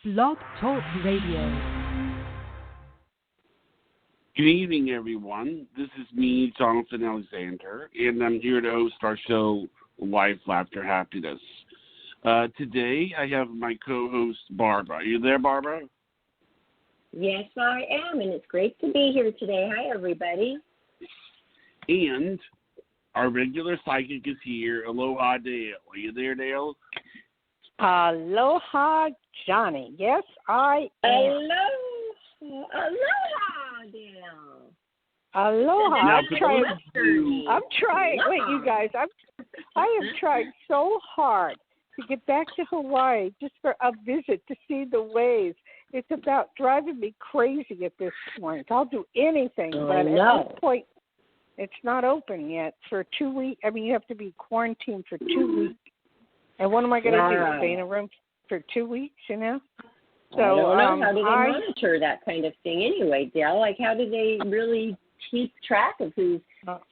Blog Talk Radio. Good evening, everyone. This is me, Jonathan Alexander, and I'm here to host our show, Life, Laughter, Happiness. Today, I have my co-host, Barbara. Are you there, Barbara? Yes, I am, and it's great to be here today. Hi, everybody. And our regular psychic is here. Aloha, Dayle. Are you there, Dayle? Aloha, Johnny. Yes, I am. Aloha, Dayle. Aloha. I'm trying. Aloha. Wait, you guys. I am trying so hard to get back to Hawaii just for a visit to see the waves. It's about driving me crazy at this point. I'll do anything, but at this point, it's not open yet for 2 weeks. I mean, you have to be quarantined for 2 weeks. And what am I going to do? Stay in a room for 2 weeks, you know? So, I don't know. How do they monitor that kind of thing anyway, Dale? Like, how do they really keep track of who's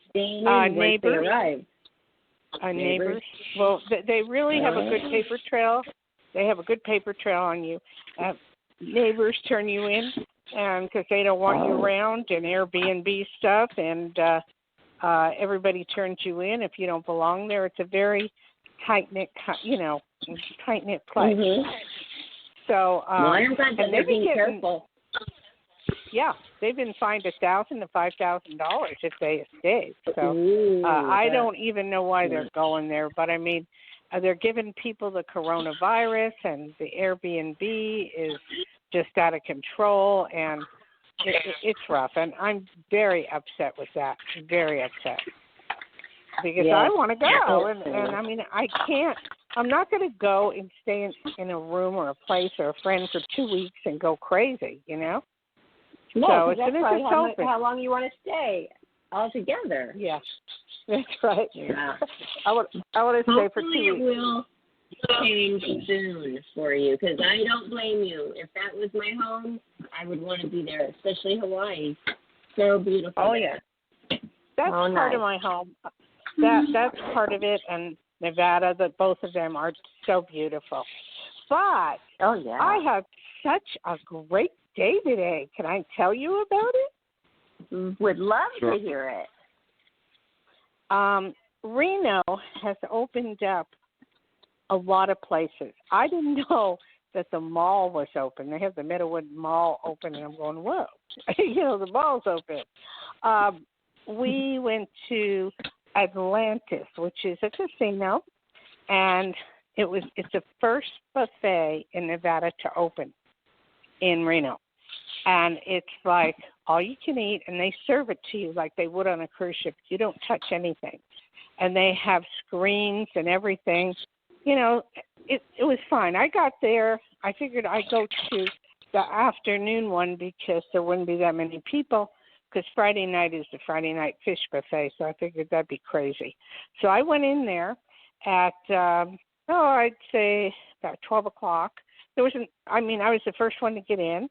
staying in once they arrive? Neighbors. Well, they really have a good paper trail. They have a good paper trail on you. Neighbors turn you in and because they don't want you around and Airbnb stuff, and everybody turns you in if you don't belong there. It's a very tight-knit place. Mm-hmm. So, I'm glad that they're being careful. Yeah, they've been fined $1,000 to $5,000 if they escape. So I don't even know why they're going there, but I mean, they're giving people the coronavirus, and the Airbnb is just out of control, and it's rough. And I'm very upset with that. Very upset. Because I want to go, and I mean, I can't. I'm not going to go and stay in a room or a place or a friend for 2 weeks and go crazy, you know? No, so that's right. How long you want to stay altogether? Yeah, that's right. Yeah. I want to stay for 2 weeks. It will change soon for you, because I don't blame you. If that was my home, I would want to be there, especially Hawaii. So beautiful. Oh yeah, that's part of my home. That's part of it, and Nevada. That both of them are so beautiful. But I have such a great day today. Can I tell you about it? Would love to hear it. Reno has opened up a lot of places. I didn't know that the mall was open. They have the Meadowood Mall open, and I'm going, whoa, the mall's open. We went to Atlantis, which is a casino, and it's the first buffet in Nevada to open in Reno. And it's like all you can eat, and they serve it to you like they would on a cruise ship. You don't touch anything. And they have screens and everything. You know, it was fine. I got there. I figured I'd go to the afternoon one because there wouldn't be that many people, because Friday night is the Friday night fish buffet, so I figured that'd be crazy. So I went in there at, I'd say about 12 o'clock. I was the first one to get in.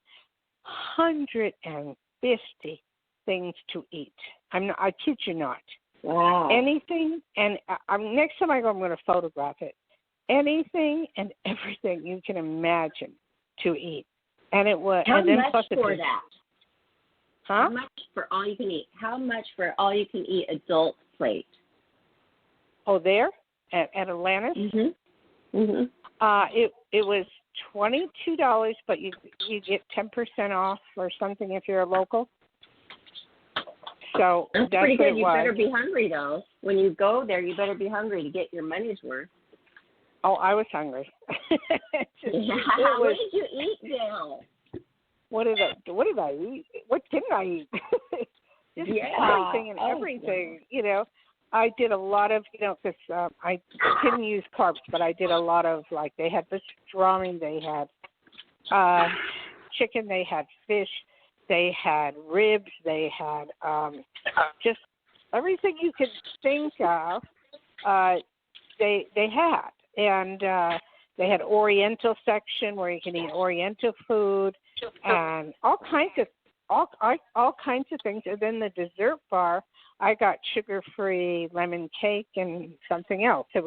150 things to eat. I kid you not. Wow. Anything, and next time I go, I'm going to photograph it. Anything and everything you can imagine to eat. And it was. How and then much plus for that? Huh? How much for all you can eat? How much for all you can eat adult plate? Oh, there at Atlantis. Mhm. It was $22, but you get 10% off or something if you're a local. So that's pretty good. You was. better be hungry though. When you go there, you better be hungry to get your money's worth. Oh, I was hungry. What did you eat, Dale? What did I eat? What didn't I eat? Just everything and everything. You know, I did a lot of, because I didn't use carbs, but I did a lot of, like, they had pastrami, they had chicken, they had fish, they had ribs, they had just everything you could think of. They had. And they had Oriental section where you can eat Oriental food and all kinds of things. And then the dessert bar, I got sugar-free lemon cake and something else. It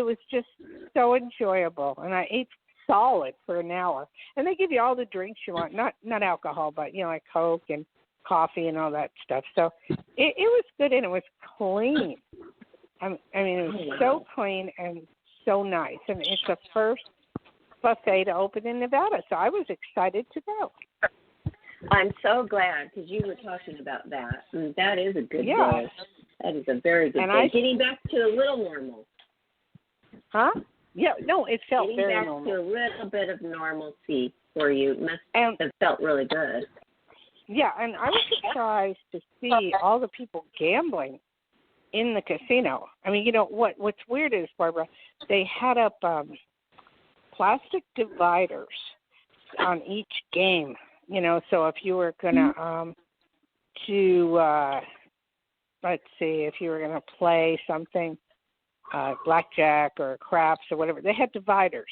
was just so enjoyable. And I ate solid for an hour. And they give you all the drinks you want, not alcohol, but, like Coke and coffee and all that stuff. So it was good, and it was clean. I mean, it was so clean and so nice. And it's the first buffet to open in Nevada, so I was excited to go. I'm so glad, because you were talking about that. And that is a good day. That is a very good day. Getting back to a little normal. Huh? Yeah, no, it felt very normal. Getting back to a little bit of normalcy for you must have felt really good. Yeah, and I was surprised to see all the people gambling in the casino. I mean, what's weird is, Barbara, they had up plastic dividers on each game. So if you were gonna let's see, if you were gonna play something, blackjack or craps or whatever, they had dividers.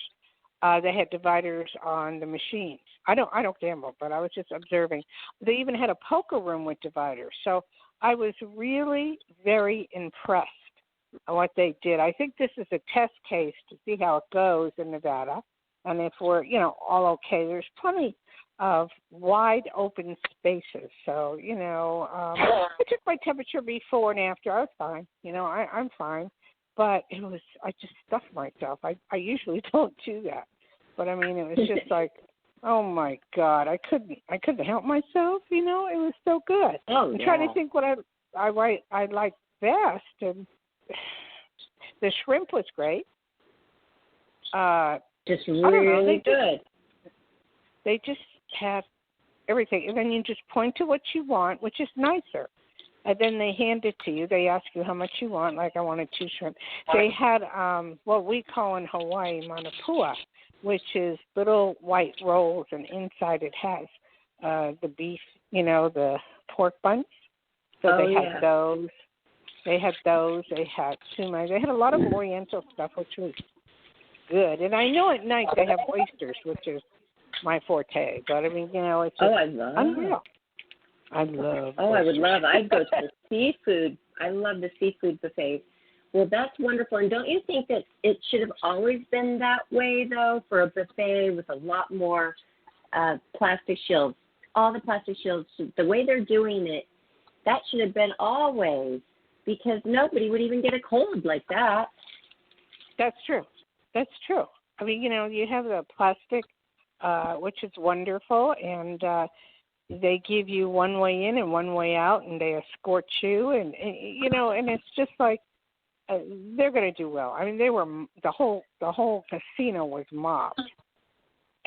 They had dividers on the machines. I don't gamble, but I was just observing. They even had a poker room with dividers. So I was really very impressed at what they did. I think this is a test case to see how it goes in Nevada. And if we're, all okay, there's plenty of wide open spaces. So, I took my temperature before and after. I was fine. I'm fine. But I just stuffed myself. I usually don't do that. But, I mean, it was just like, oh, my God, I couldn't help myself, it was so good. Oh, I'm trying to think what I like best, and the shrimp was great. Just really good. They just had everything, and then you just point to what you want, which is nicer. And then they hand it to you. They ask you how much you want, like I wanted 2 shrimp. They had what we call in Hawaii manapua, which is little white rolls, and inside it has the beef, the pork buns. So they had those. They had those. They had sumai. They had a lot of Oriental stuff, which was good. And I know at night they have oysters, which is my forte. But, I mean, it's just unreal. I love. Oh, I would love. I'd go to the seafood. I love the seafood buffet. Well, that's wonderful. And don't you think that it should have always been that way, though, for a buffet with a lot more plastic shields? All the plastic shields, the way they're doing it, that should have been always, because nobody would even get a cold like that. That's true. That's true. I mean, you have the plastic, which is wonderful, and they give you one way in and one way out, and they escort you, and it's just like they're going to do well. I mean, the whole casino was mobbed,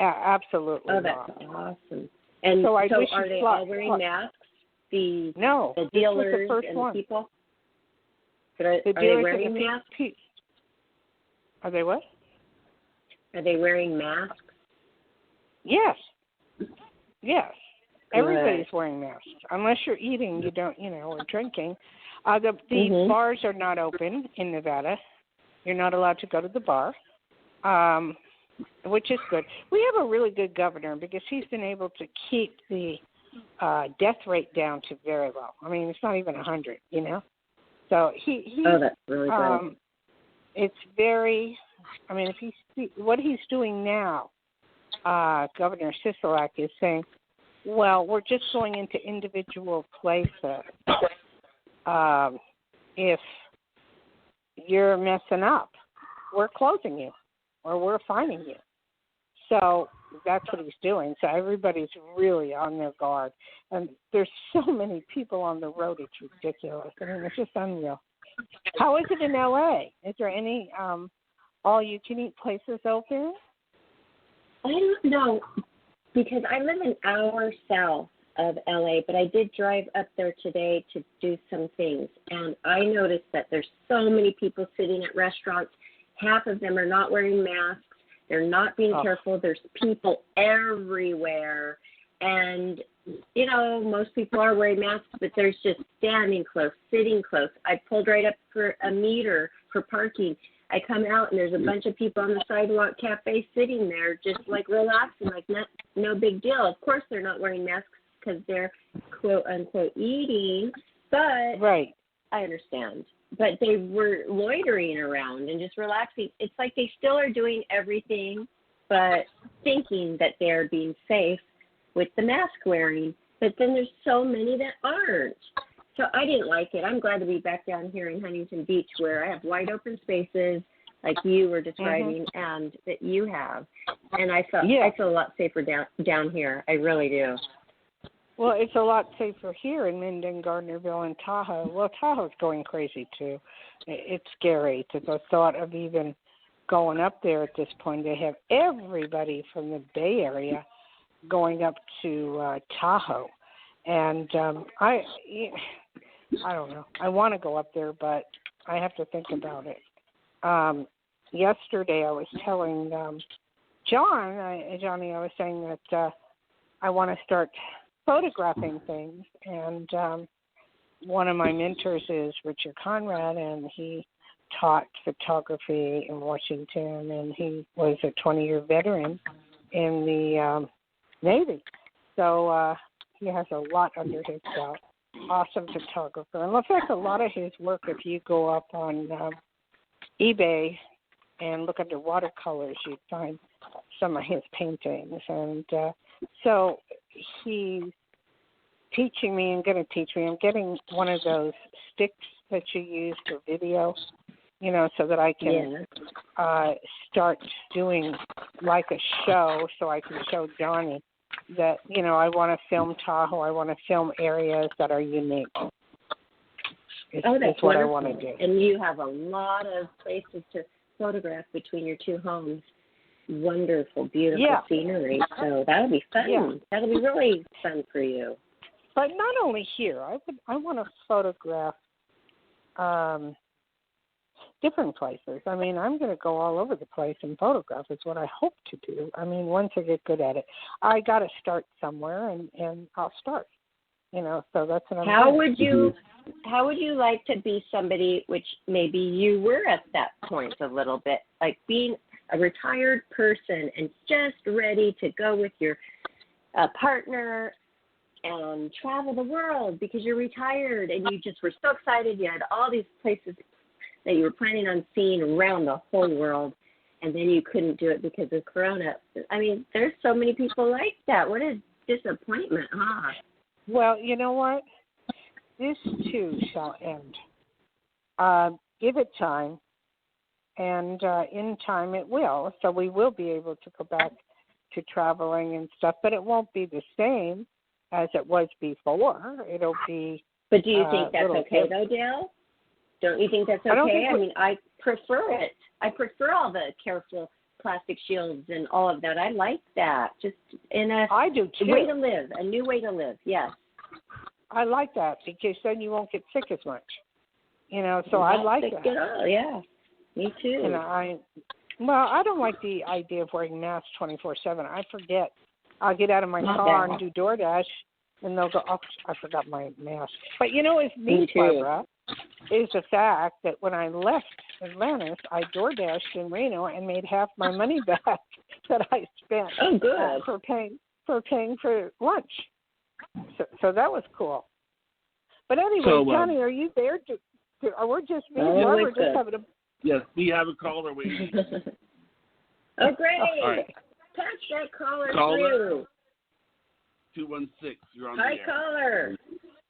absolutely. Oh, that's awesome. And so are they all wearing masks? The dealers and the people. Are they wearing masks? Are they what? Are they wearing masks? Yes. Yes. Good. Everybody's wearing masks. Unless you're eating, you don't, or drinking. The bars are not open in Nevada. You're not allowed to go to the bar, which is good. We have a really good governor because he's been able to keep the death rate down to very low. I mean, it's not even 100, So he that's really good. It's very, I mean, what he's doing now, Governor Sisolak is saying, well, we're just going into individual places. If you're messing up, we're closing you or we're fining you. So that's what he's doing. So everybody's really on their guard. And there's so many people on the road, it's ridiculous. I mean, it's just unreal. How is it in L.A.? Is there any all-you-can-eat places open? I don't know, because I live an hour south of L.A., but I did drive up there today to do some things, and I noticed that there's so many people sitting at restaurants. Half of them are not wearing masks. They're not being careful. There's people everywhere, and, most people are wearing masks, but there's just standing close, sitting close. I pulled right up for a meter for parking. I come out, and there's a bunch of people on the sidewalk cafe sitting there just, like, relaxing, like no big deal. Of course they're not wearing masks because they're, quote-unquote, eating, but right. I understand. But they were loitering around and just relaxing. It's like they still are doing everything but thinking that they're being safe with the mask wearing. But then there's so many that aren't. So I didn't like it. I'm glad to be back down here in Huntington Beach where I have wide open spaces like you were describing and that you have. And I feel a lot safer down here. I really do. Well, it's a lot safer here in Minden, Gardnerville, and Tahoe. Well, Tahoe's going crazy, too. It's scary to the thought of even going up there at this point. They have everybody from the Bay Area going up to Tahoe. And I don't know. I want to go up there, but I have to think about it. Yesterday I was telling Johnny, I was saying that I want to start photographing things, and one of my mentors is Richard Conrad, and he taught photography in Washington, and he was a 20-year veteran in the Navy. So he has a lot under his belt. Awesome photographer. And in fact, a lot of his work, if you go up on eBay and look under watercolors, you'd find some of his paintings. And so he's teaching me and going to teach me. I'm getting one of those sticks that you use for video, so that I can start doing like a show, so I can show Johnny that, I want to film Tahoe. I want to film areas that are unique. That's what wonderful. I want to do. And you have a lot of places to photograph between your two homes. Wonderful, beautiful scenery. So that'll be fun. Yeah. That'll be really fun for you. But not only here. I want to photograph different places. I mean, I'm going to go all over the place and photograph. Is what I hope to do. I mean, once I get good at it, I got to start somewhere, and I'll start. So that's what I'm doing. How would you like to be somebody, which maybe you were at that point a little bit, like being a retired person and just ready to go with your partner and travel the world because you're retired and you just were so excited. You had all these places that you were planning on seeing around the whole world, and then you couldn't do it because of Corona. I mean, there's so many people like that. What a disappointment, huh? Well, you know what? This too shall end. Give it time, and in time it will. So we will be able to go back to traveling and stuff, but it won't be the same as it was before. It'll be. But do you think that's okay, though, Dayle? Don't you think that's okay? I mean, I prefer it. I prefer all the careful plastic shields and all of that. I like that. Just in a I do too. Way to live, a new way to live. Yes. I like that because then you won't get sick as much. So I like that. At all. Yeah. Me too. And I don't like the idea of wearing masks 24/7. I forget. I'll get out of my car and do DoorDash, and they'll go, "Oh, I forgot my mask." But it's neat, Barbara, is the fact that when I left Atlantis, I DoorDashed in Reno and made half my money back that I spent for paying for lunch. So that was cool. But anyway, Johnny, are you there? Or we're just me? We're just having a. Yes, we have a caller waiting. Oh, great! All right. Patch that caller through. 216. You're on Hi, the air. caller.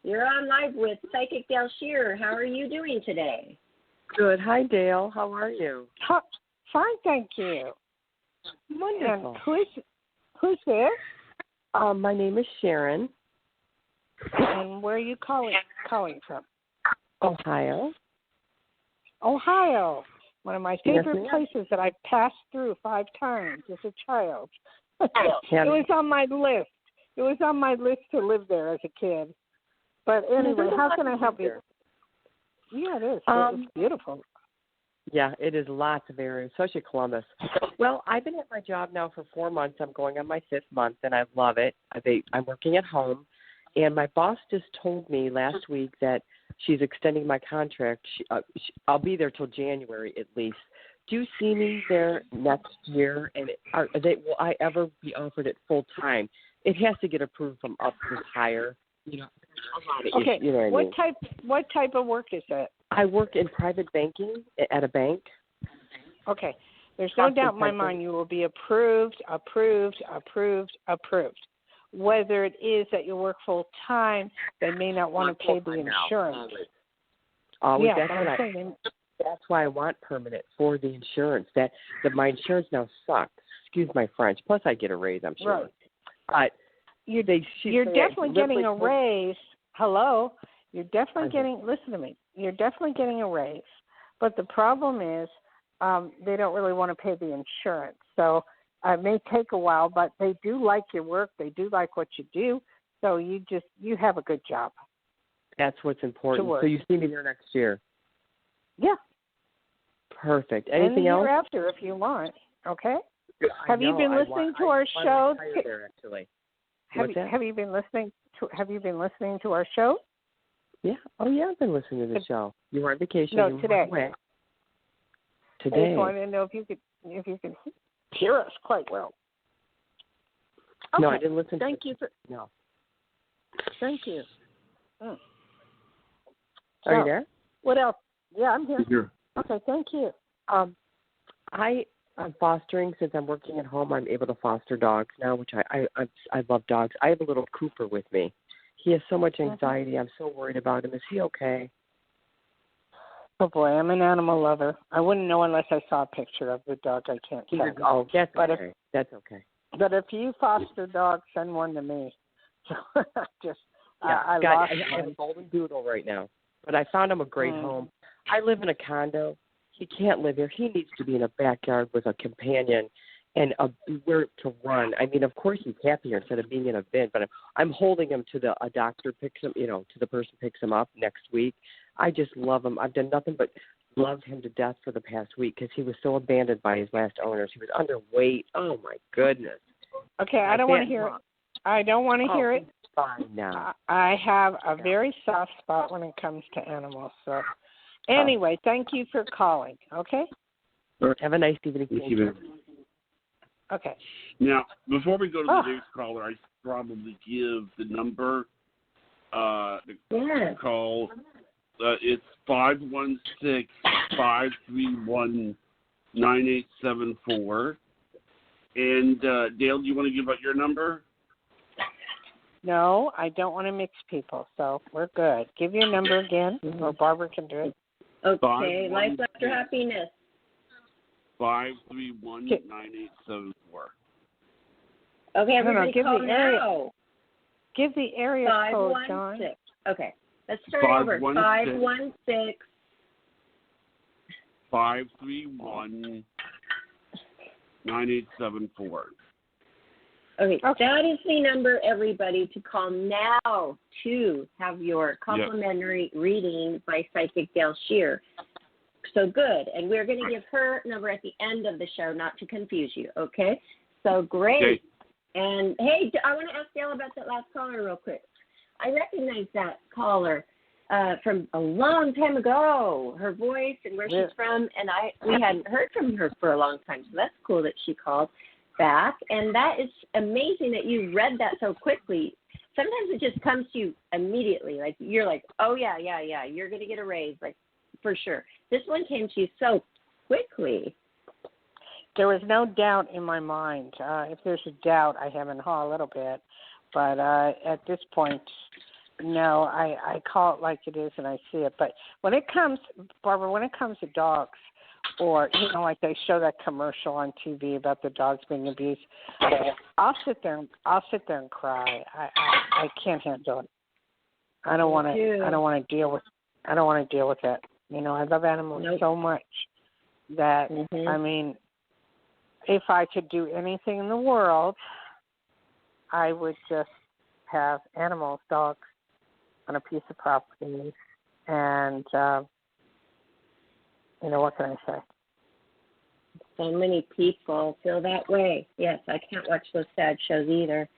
You're on live with Psychic Dayle Schear. How are you doing today? Good. Hi, Dayle. How are you? Fine, thank you. Wonderful. And who's there? My name is Sharon. And where are you calling from? Ohio. Ohio. One of my favorite places that I passed through 5 times as a child. It was on my list. It was on my list to live there as a kid. But anyway, how can I help you? Yeah, it is. It's beautiful. Yeah, it is lots of areas, especially Columbus. Well, I've been at my job now for 4 months. I'm going on my 5th month, and I love it. I'm working at home, and my boss just told me last week that she's extending my contract. I'll be there till January at least. Do you see me there next year? And will I ever be offered it full time? It has to get approved from up to higher. Okay. What I mean. What type of work is that? I work in private banking at a bank. Okay. There's no doubt in my mind you will be approved. Whether it is that you work full time, they may not want to pay the insurance. Always. Yeah, that's why I want permanent for the insurance. My insurance now sucks. Excuse my French. Plus, I get a raise, I'm sure. Right. But you're definitely getting a raise. Hello, you're definitely getting. Listen to me. You're definitely getting a raise. But the problem is, they don't really want to pay the insurance. So it may take a while, but they do like your work. They do like what you do. So you have a good job. That's what's important. So you see me there next year. Yeah. Perfect. Anything else? And the year after, if you want. Okay. Have you been listening to our show? Have you been listening to our show? Yeah. Oh yeah, I've been listening to the show. You were on vacation. No, today. Today. I just wanted to know if you could hear us quite well. Okay. No, I didn't listen. Thank you. Mm. Are you there? What else? Yeah, I'm here. Here. Okay, thank you. I'm fostering. Since I'm working at home, I'm able to foster dogs now, which I love dogs. I have a little Cooper with me. He has so much anxiety. I'm so worried about him. Is he okay? Oh boy, I'm an animal lover. I wouldn't know unless I saw a picture of the dog. I can't tell. Oh, that's okay. That's okay. But if you foster dogs, send one to me. So I have a golden doodle right now, but I found him a great home. I live in a condo. He can't live here. He needs to be in a backyard with a companion and where to run. I mean, of course he's happier instead of being in a bin, but I'm holding him to a doctor picks him, to the person picks him up next week. I just love him. I've done nothing but love him to death for the past week because he was so abandoned by his last owners. He was underweight. Oh my goodness. Okay, I don't want to hear it. I don't want to hear it. Fine now. I have a very soft spot when it comes to animals. So anyway, thank you for calling. Okay. Have a nice evening. Thank you. Okay. Now, before we go to the next caller, I should probably give the number to call. It's 516-531-9874. And, Dayle, do you want to give out your number? No, I don't want to mix people, so we're good. Give your number again, or Barbara can do it. Okay, Life After Happiness. 531-9874. Okay, everybody give call the area. now. Give the area code, John. 516. Okay, let's start over. 516. 531-9874. Okay, that is the number, everybody, to call now to have your complimentary reading by Psychic Dayle Schear. So good. And we're going to give her number at the end of the show, not to confuse you, okay? So great. Okay. And, hey, I want to ask Dayle about that last caller real quick. I recognize that caller from a long time ago, her voice and where she's from, and we hadn't heard from her for a long time, so that's cool that she called back. And that is amazing that you read that so quickly. Sometimes it just comes to you immediately. Like, you're like, oh, yeah, you're going to get a raise, like, for sure. This one came to you so quickly. There was no doubt in my mind. If there's a doubt, I have in a little bit. But at this point, no, I call it like it is and I see it. But when it comes, Barbara, when it comes to dogs, or, like they show that commercial on TV about the dogs being abused, I'll sit there and cry. I can't handle it. I don't want to deal with that. I love animals so much that I mean, if I could do anything in the world, I would just have animals, dogs, on a piece of property, and what can I say? So many people feel that way. Yes, I can't watch those sad shows either.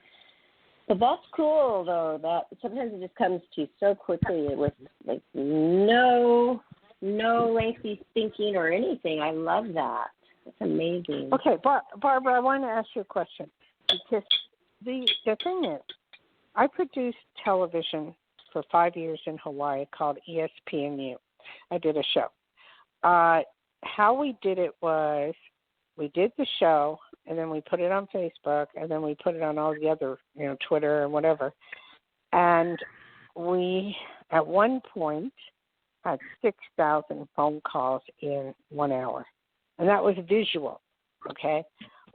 But that's cool, though. That sometimes it just comes to you so quickly with like no lengthy thinking or anything. I love that. That's amazing. Okay, Barbara, I want to ask you a question because the thing is, I produced television for 5 years in Hawaii called ESPNU. I did a show. How we did it was we did the show, and then we put it on Facebook, and then we put it on all the other, Twitter and whatever. And we, at one point, had 6,000 phone calls in 1 hour. And that was visual, okay?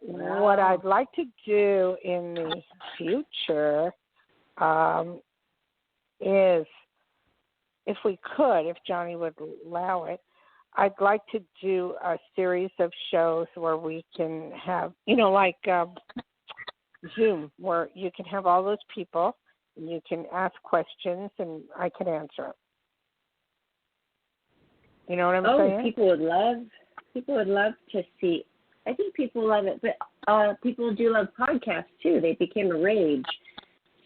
Wow. What I'd like to do in the future is, if we could, if Johnny would allow it, I'd like to do a series of shows where we can have, like Zoom, where you can have all those people and you can ask questions and I can answer them. You know what I'm saying? People would love to see. I think people love it, but people do love podcasts too. They became a rage.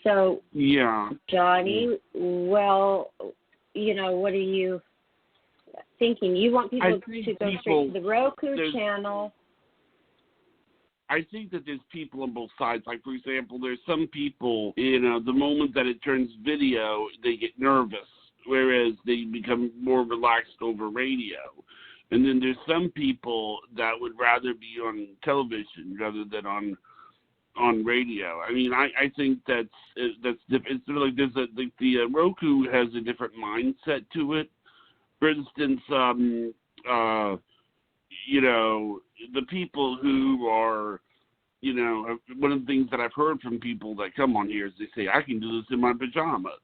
So, yeah, Johnny, well, what are you thinking? You want people to go straight to the Roku channel? I think that there's people on both sides. Like, for example, there's some people, the moment that it turns video, they get nervous, whereas they become more relaxed over radio. And then there's some people that would rather be on television rather than on radio. I mean, I think that's different. It's sort of like the Roku has a different mindset to it. For instance, the people who are, one of the things that I've heard from people that come on here is they say, I can do this in my pajamas,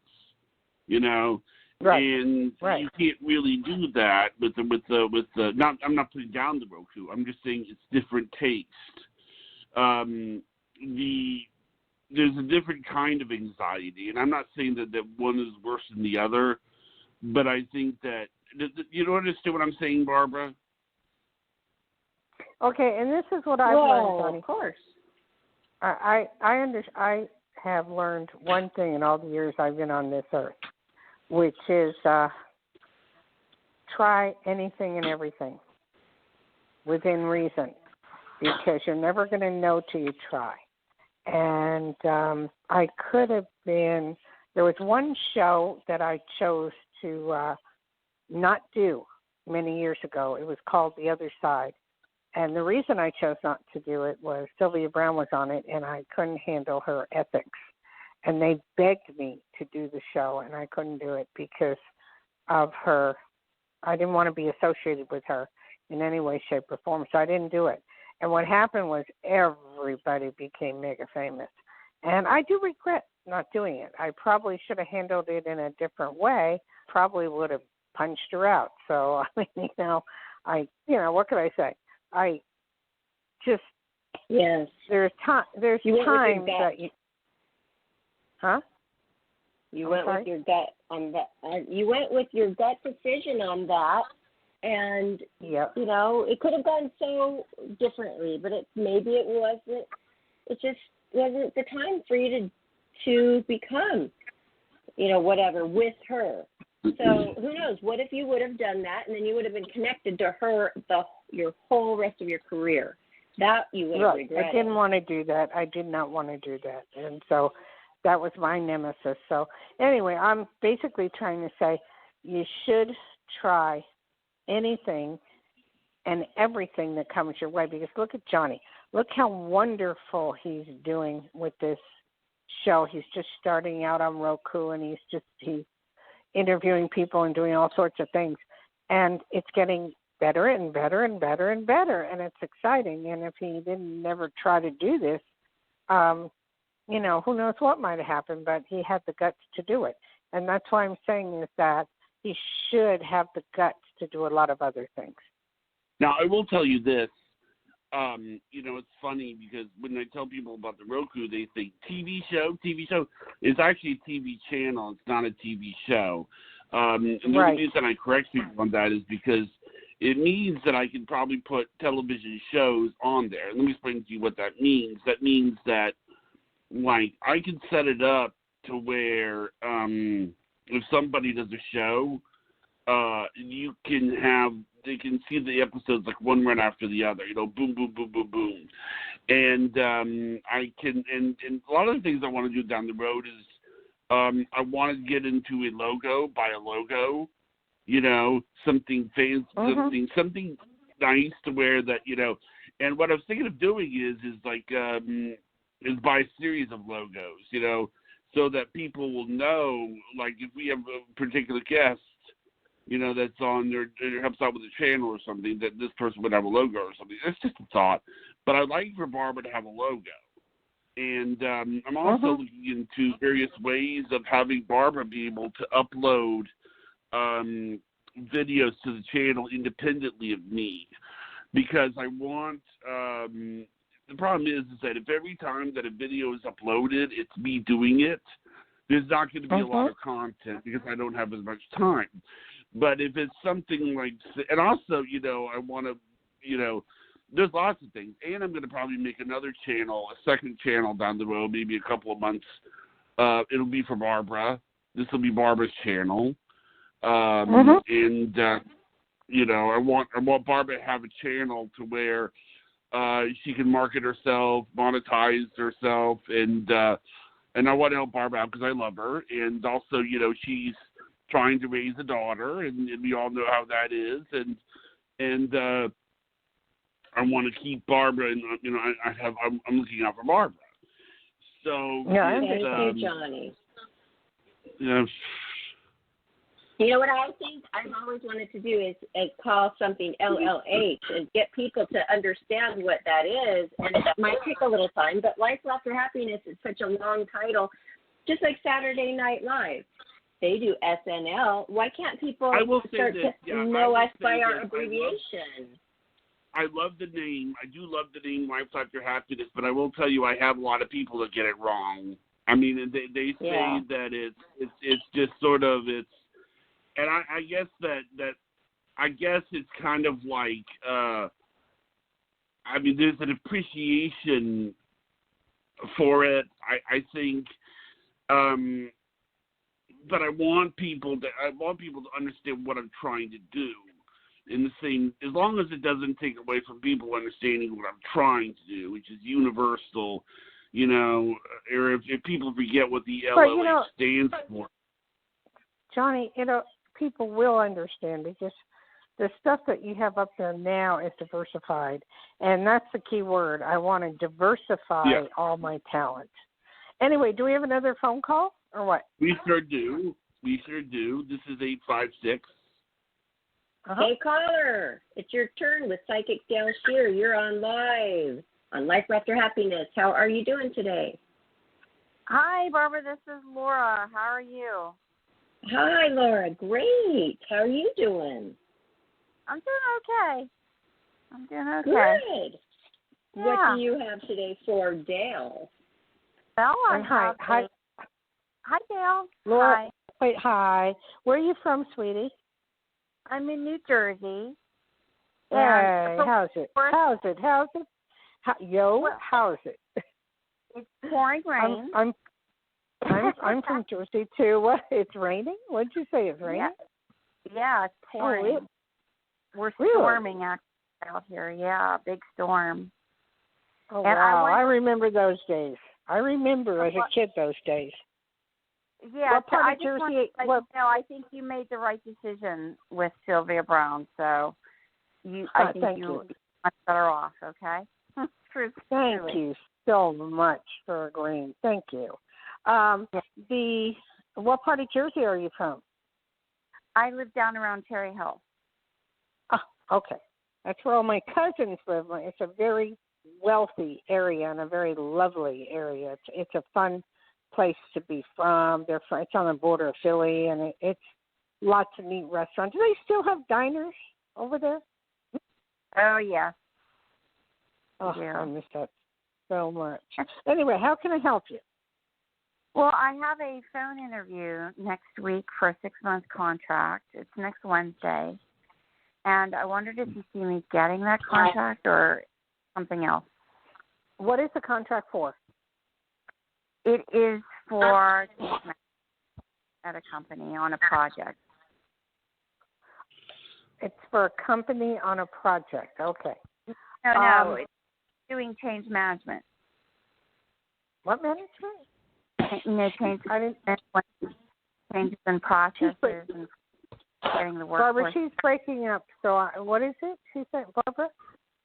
Right. And right. You can't really do that with the. I'm not putting down the Roku. I'm just saying it's different taste. There's a different kind of anxiety, and I'm not saying that one is worse than the other, but I think that you don't understand what I'm saying, Barbara. Okay, and this is what I've learned, Tony. Of course. I have learned one thing in all the years I've been on this earth, which is try anything and everything within reason, because you're never going to know till you try. And I could have been, there was one show that I chose to not do many years ago. It was called The Other Side. And the reason I chose not to do it was Sylvia Brown was on it, and I couldn't handle her ethics. And they begged me to do the show, and I couldn't do it because of her. I didn't want to be associated with her in any way, shape, or form, so I didn't do it. And what happened was everybody became mega famous. And I do regret not doing it. I probably should have handled it in a different way, probably would have punched her out. So, what could I say? I just, yes. There's times that you, huh? You went with your gut on that. You went with your gut decision on that, and yep. It could have gone so differently, but maybe it wasn't. It just wasn't the time for you to become, whatever with her. So who knows? What if you would have done that, and then you would have been connected to her your whole rest of your career? That you would have regretted. I didn't want to do that. I did not want to do that, and so that was my nemesis. So anyway, I'm basically trying to say you should try anything and everything that comes your way, because look at Johnny. Look how wonderful he's doing with this show. He's just starting out on Roku, and he's interviewing people and doing all sorts of things. And it's getting better and better and better and better, and it's exciting. And if he didn't never try to do this, who knows what might have happened, but he had the guts to do it. And that's why I'm saying is that he should have the guts to do a lot of other things. Now, I will tell you this. It's funny because when I tell people about the Roku, they think TV show. It's actually a TV channel. It's not a TV show. And the only reason I correct people on that is because it means that I can probably put television shows on there. And let me explain to you what that means. That means that, I can set it up to where if somebody does a show, they can see the episodes like one right after the other, boom, boom, boom, boom, boom. And I can, and a lot of the things I want to do down the road is I want to get into a logo, buy a logo, something fancy, something nice to where that, And what I was thinking of doing is buy a series of logos, so that people will know, like if we have a particular guest, that's on there, helps out with the channel or something, that this person would have a logo or something. That's just a thought. But I'd like for Barbara to have a logo. And I'm also looking into various ways of having Barbara be able to upload videos to the channel independently of me. Because I want, the problem is that if every time that a video is uploaded, it's me doing it, there's not going to be a lot of content because I don't have as much time. But if it's something like, and also, I want to, there's lots of things. And I'm going to probably make another channel, a second channel down the road, maybe a couple of months. It'll be for Barbara. This will be Barbara's channel. And, I want Barbara to have a channel to where she can market herself, monetize herself, and I want to help Barbara out because I love her. And also, she's trying to raise a daughter, and we all know how that is. And I want to keep Barbara, and I'm looking out for Barbara. So thank you, Johnny. You know what I think I've always wanted to do is call something LLH and get people to understand what that is. And it might take a little time, but Life, Laughter, Happiness is such a long title, just like Saturday Night Live. They do SNL. Why can't people start to know us by our abbreviation? I love the name. I do love the name Life, Laughter, Happiness, but I will tell you I have a lot of people that get it wrong. I mean, they say that it's just sort of and I guess that I guess it's kind of like there's an appreciation for it. I think, but I want people to understand what I'm trying to do. In the same, as long as it doesn't take away from people understanding what I'm trying to do, which is universal, or if people forget what the LLH stands for. Johnny, people will understand because the stuff that you have up there now is diversified, and that's the key word. I want to diversify all my talents. Anyway, do we have another phone call or what? We sure do. This is 856. Hey, caller, it's your turn with Psychic Dayle Schear. You're on live on Life After Happiness. How are you doing today? Hi, Barbara. This is Laura. How are you? Hi, Laura. Great. How are you doing? I'm doing okay. Good. Yeah. What do you have today for Dayle? Well, Hi, Dayle. Laura. Hi. Wait, hi. Where are you from, sweetie? I'm in New Jersey. Hey, how's it? How's it? How's it? It's pouring rain. I'm from Jersey too. What? It's raining? What did you say? It's raining? Yeah, it's pouring. Oh, we're storming out here. Yeah, big storm. Oh, and wow. I remember those days. I remember as a kid those days. Yeah, what part of Jersey? I think you made the right decision with Sylvia Brown. So I think you're much better off. Okay. Thank you so much for agreeing. Thank you. What part of Jersey are you from? I live down around Cherry Hill. Oh, okay. That's where all my cousins live. It's a very wealthy area and a very lovely area. It's a fun place to be from. It's on the border of Philly, and it's lots of neat restaurants. Do they still have diners over there? Oh, yeah. Oh, yeah. I miss that so much. Anyway, how can I help you? Well, I have a phone interview next week for a 6-month contract. It's next Wednesday. And I wondered if you see me getting that contract or something else. What is the contract for? It is for at a company on a project. It's for a company on a project. Okay. No, it's doing change management. What management? Changes in processes and getting the workforce. Barbara, she's breaking up. So what is it? She said, Barbara?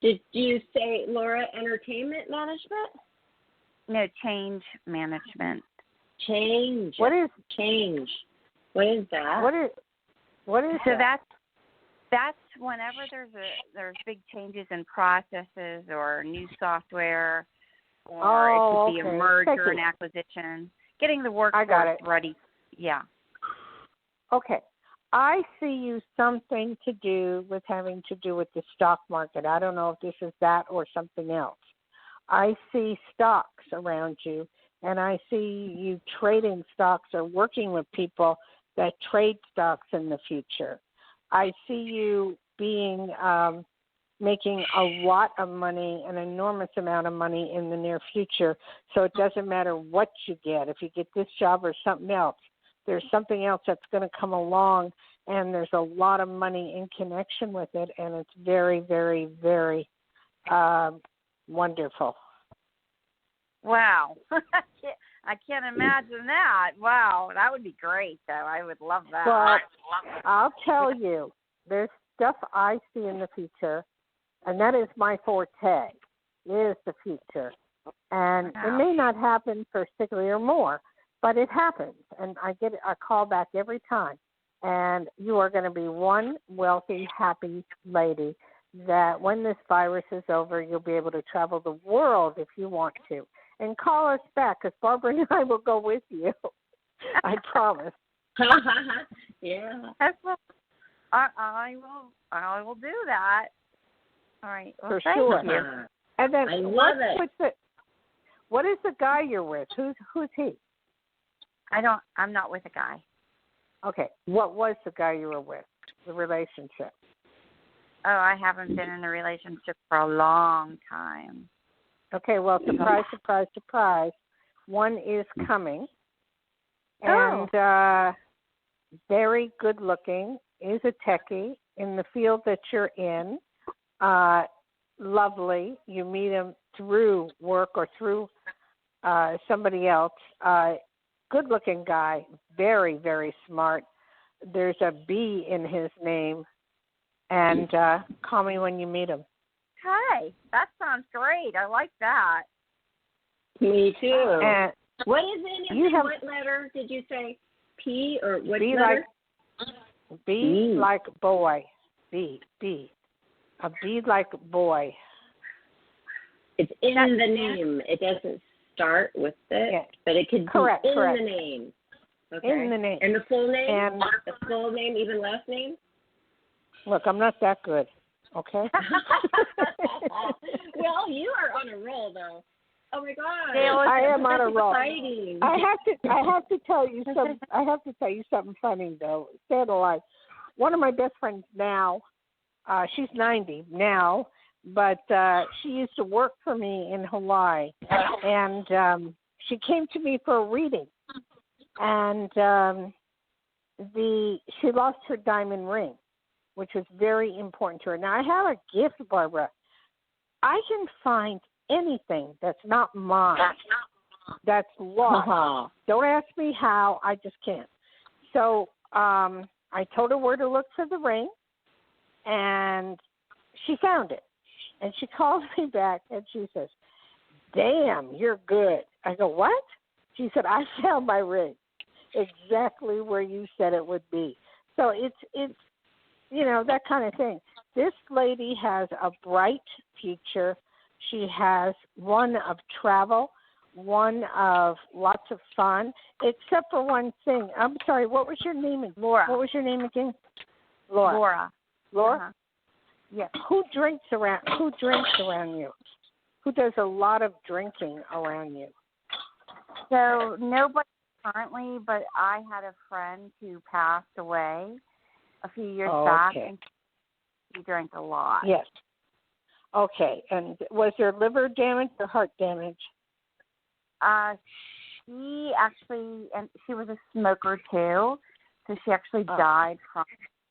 Did you say, Laura, entertainment management? No, change management. Change. What is change? What is that? What is so that? that's whenever there's big changes in processes or new software, or it could be a merger and acquisition, getting the workforce ready. Yeah. Okay. I see you something to do with having to do with the stock market. I don't know if this is that or something else. I see stocks around you, and I see you trading stocks or working with people that trade stocks in the future. I see you being making a lot of money, an enormous amount of money in the near future. So it doesn't matter what you get. If you get this job or something else, there's something else that's going to come along, and there's a lot of money in connection with it, and it's very, very, very wonderful. Wow. I can't imagine that. Wow, that would be great, though. I would love that. Well, I'll tell you, there's stuff I see in the future, and that is my forte, is the future. And it may not happen for 6 or more, but it happens, and I get a call back every time. And you are going to be one wealthy, happy lady that when this virus is over, you'll be able to travel the world if you want to. And call us back, because Barbara and I will go with you. I promise. Yeah. I will do that. All right. Well, for thank sure. you. And then I love it. What is the guy you're with? Who's he? I'm not with a guy. Okay. What was the guy you were with? The relationship. Oh, I haven't been in a relationship for a long time. Okay, well, surprise, surprise, surprise. One is coming. And very good looking, is a techie in the field that you're in. Lovely. You meet him through work or through somebody else. Good looking guy, very, very smart. There's a B in his name. And call me when you meet him. Hi, that sounds great. I like that. Me too. And what is in it? What letter did you say? P or what B letter? B like boy. B. A B like boy. It's in the name. It doesn't start with it, but it could be in the name. Okay. In the name. And the full name? And the full name, even last name? Look, I'm not that good. Okay. Well, you are on a roll, though. Oh my God! I am on a roll. Exciting. I have to tell you some. I have to tell you something funny though. Stay alive. One of my best friends now, she's 90 now, but she used to work for me in Hawaii, and she came to me for a reading, and she lost her diamond ring, which was very important to her. Now, I have a gift, Barbara. I can find anything that's not mine, that's lost. Don't ask me how. I just can't. So I told her where to look for the ring, and she found it. And she called me back, and she says, "Damn, you're good." I go, "What?" She said, "I found my ring exactly where you said it would be." So it's that kind of thing. This lady has a bright future. She has one of travel, one of lots of fun, except for one thing. I'm sorry, what was your name? Laura. What was your name again? Laura. Uh-huh. Yeah. Who drinks around you? Who does a lot of drinking around you? So nobody currently, but I had a friend who passed away a few years back, and he drank a lot. Yes. Okay. And was there liver damage or heart damage? She was a smoker too, so she actually died from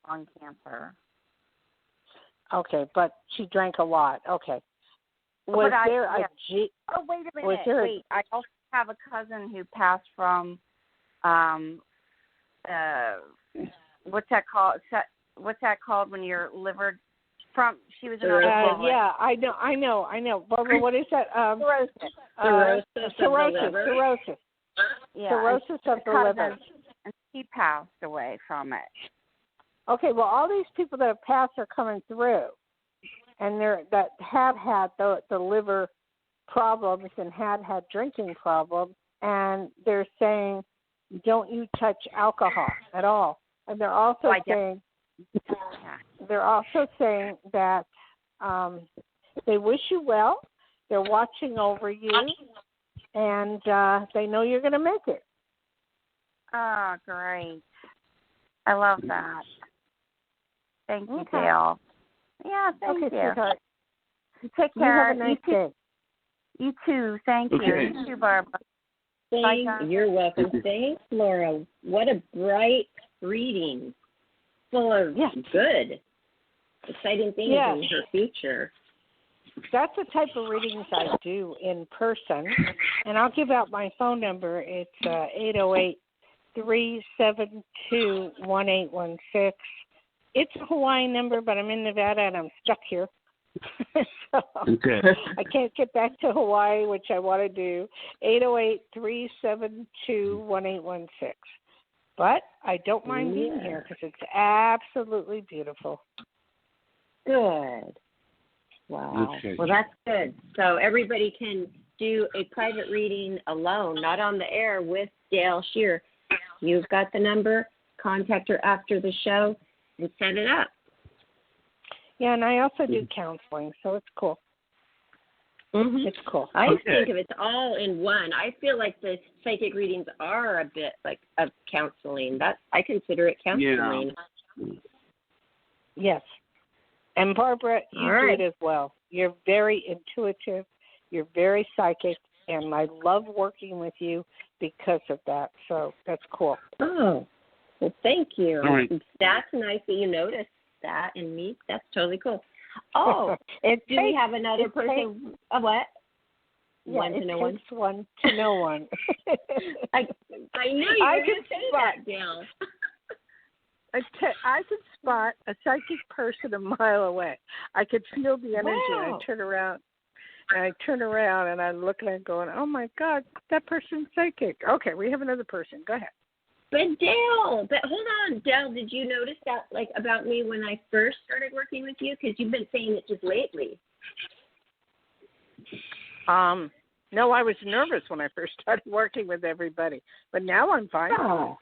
lung cancer. Okay, but she drank a lot. Okay. Oh, wait a minute. Wait. I also have a cousin who passed from what's that called? What's that called when your liver She was in Oklahoma. Yeah, I know. Barbara, what is that? Cirrhosis. Yeah, cirrhosis of the liver. And she passed away from it. Okay, well, all these people that have passed are coming through, and that have had the liver problems and had drinking problems, and they're saying, don't you touch alcohol at all. And they're also saying that they wish you well, they're watching over you, and they know you're going to make it. Oh, great. I love that. Thank you, Dayle. Yeah, thank you. Sweetheart. Take care. You have a nice day. You too. Thank you. You too, Barbara. You're welcome. Thanks, Laura. What a bright reading. Full of good, exciting things in her future. That's the type of readings I do in person. And I'll give out my phone number. It's 808-372-1816. It's a Hawaiian number, but I'm in Nevada and I'm stuck here. So I can't get back to Hawaii, which I want to do. 808-372-1816. But I don't mind being here because it's absolutely beautiful. Good. Wow. Okay. Well, that's good. So everybody can do a private reading alone, not on the air, with Dayle Schear. You've got the number. Contact her after the show and set it up. Yeah, and I also do counseling, so it's cool. Mm-hmm. It's cool. I think of it's all in one. I feel like the psychic readings are a bit like of counseling. I consider it counseling. Yeah. Yes. And Barbara, you do it as well. You're very intuitive. You're very psychic, and I love working with you because of that. So that's cool. Oh, well, thank you. All right. That's nice that you noticed that in me. That's totally cool. Oh, do we have another person? What? Yeah, one to know one. One to know one. I knew you were going to say that, Dayle. I could spot a psychic person a mile away. I could feel the energy. Wow. And I turn around and I look at it going, oh my God, that person's psychic. Okay, we have another person. Go ahead. But Dayle, hold on, Dayle, did you notice that, like, about me when I first started working with you? Because you've been saying it just lately. No, I was nervous when I first started working with everybody, but now I'm fine. Oh,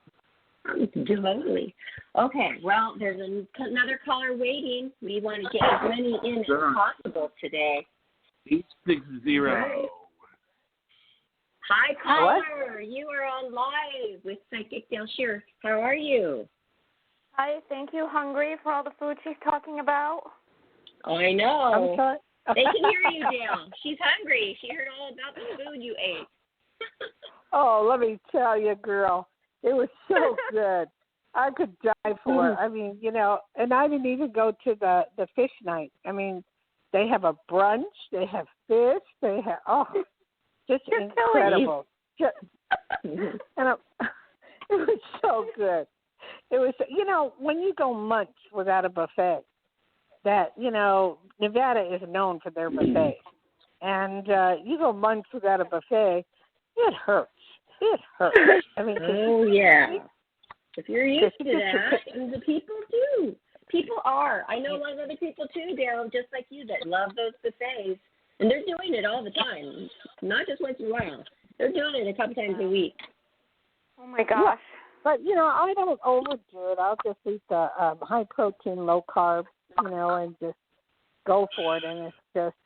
totally. Okay, well, there's another caller waiting. We want to get as many in as possible today. 860. Hi, caller. What? You are on live with Psychic Dayle Schear. How are you? Hi, thank you. Hungry for all the food she's talking about? Oh, I know. I'm sorry. They can hear you, Dayle. She's hungry. She heard all about the food you ate. Oh, let me tell you, girl. It was so good. I could die for it. I mean, and I didn't even go to the fish night. I mean, they have a brunch. They have fish. They have, just You're incredible. And it was so good. It was, when you go months without a buffet, that, Nevada is known for their buffets. And you go months without a buffet, it hurts. It hurts. I mean, if you're used to that, and the people do. People are. I know a lot of other people too, Dayle, just like you, that love those buffets. And they're doing it all the time, not just once in a while. They're doing it a couple times a week. Oh, my gosh. Yeah. But, I don't overdo it. I'll just eat the high protein, low carb, and just go for it. And it's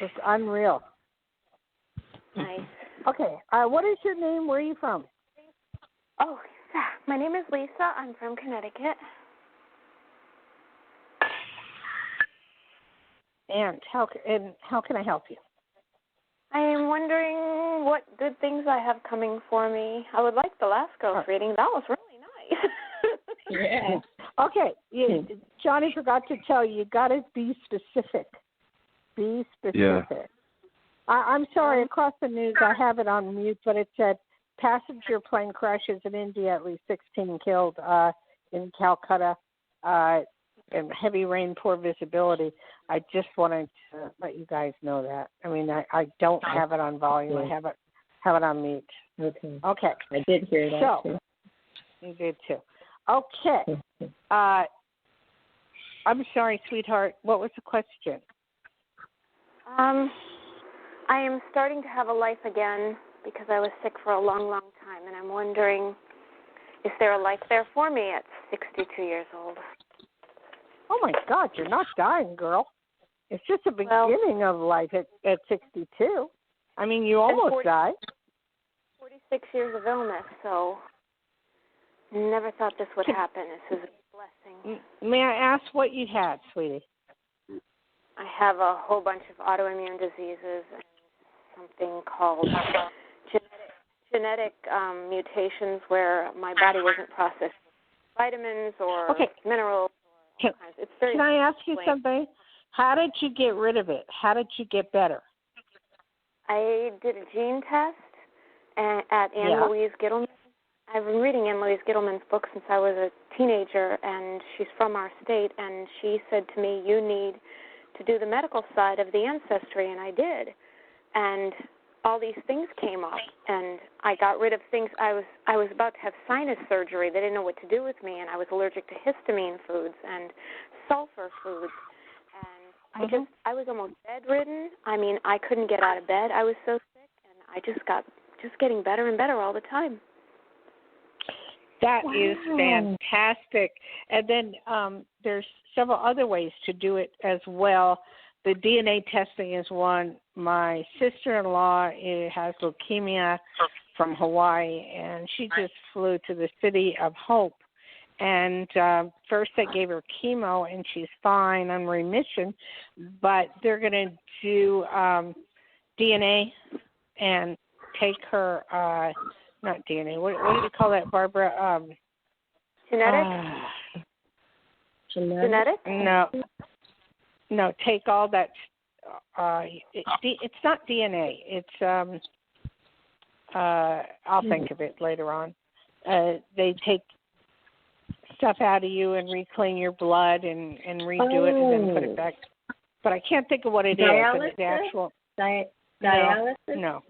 just unreal. Nice. Okay. What is your name? Where are you from? Oh, my name is Lisa. I'm from Connecticut. And how can I help you? I am wondering what good things I have coming for me. I would like the last ghost reading. That was really nice. Yeah. Okay. Johnny forgot to tell you. You got to be specific. Be specific. Yeah. I'm sorry. Across the news, I have it on mute, but it said passenger plane crashes in India, at least 16 killed in Calcutta. and heavy rain, poor visibility. I just wanted to let you guys know that. I mean, I don't have it on volume. I have it on mute. Okay. I did hear that too. You did too. Okay. I'm sorry, sweetheart. What was the question? I am starting to have a life again because I was sick for a long, long time, and I'm wondering, is there a life there for me at 62 years old? Oh, my God, you're not dying, girl. It's just the beginning of life at 62. I mean, you almost died. 46 years of illness, so never thought this would happen. This is a blessing. May I ask what you had, sweetie? I have a whole bunch of autoimmune diseases and something called genetic mutations where my body wasn't processing vitamins or minerals. Or it's very Can I ask you something? How did you get rid of it? How did you get better? I did a gene test at Anne Louise Gittleman. I've been reading Anne Louise Gittleman's book since I was a teenager, and she's from our state, and she said to me, you need to do the medical side of the ancestry, and I did. And all these things came up, and I got rid of things. I was about to have sinus surgery. They didn't know what to do with me, and I was allergic to histamine foods and sulfur foods. And I was almost bedridden. I mean, I couldn't get out of bed. I was so sick, and I just got getting better and better all the time. That is fantastic. And then there's several other ways to do it as well. The DNA testing is one. My sister-in-law has leukemia from Hawaii, and she just flew to the City of Hope. And first they gave her chemo, and she's fine on remission, but they're going to do DNA and take her, not DNA, what do you call that, Barbara? Genetic? Genetic? No, take all that. It's not DNA. It's, I'll think of it later on. They take stuff out of you and reclean your blood and redo it and then put it back. But I can't think of what it Dialysis? is. The actual dialysis? No.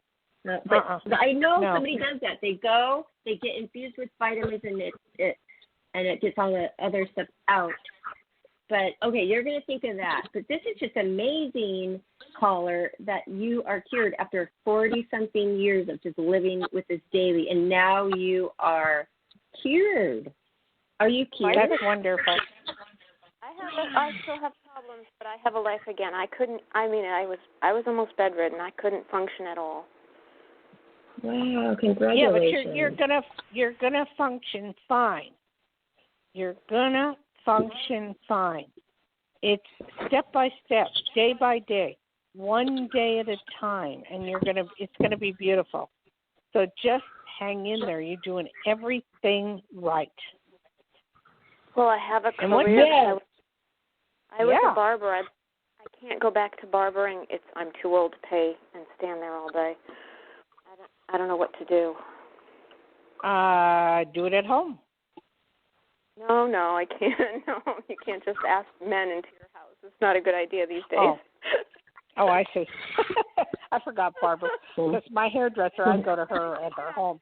But I know somebody does that. They get infused with vitamins, and it gets all the other stuff out. But okay, you're going to think of that. But this is just amazing, caller, that you are cured after 40-something years of just living with this daily, and now you are cured. Are you cured? That's wonderful. I still have problems, but I have a life again. I was almost bedridden. I couldn't function at all. Wow, congratulations. Yeah, but you're gonna function fine. You're gonna function fine. It's step by step, day by day, one day at a time, and it's gonna be beautiful. So just hang in there. You're doing everything right. Well, I have a career. I was a barber. I can't go back to barbering. I'm too old to pay and stand there all day. I don't know what to do. Do it at home. No, I can't. No, you can't just ask men into your house. It's not a good idea these days. Oh, I see. I forgot Barbara. Because my hairdresser, I go to her at her home.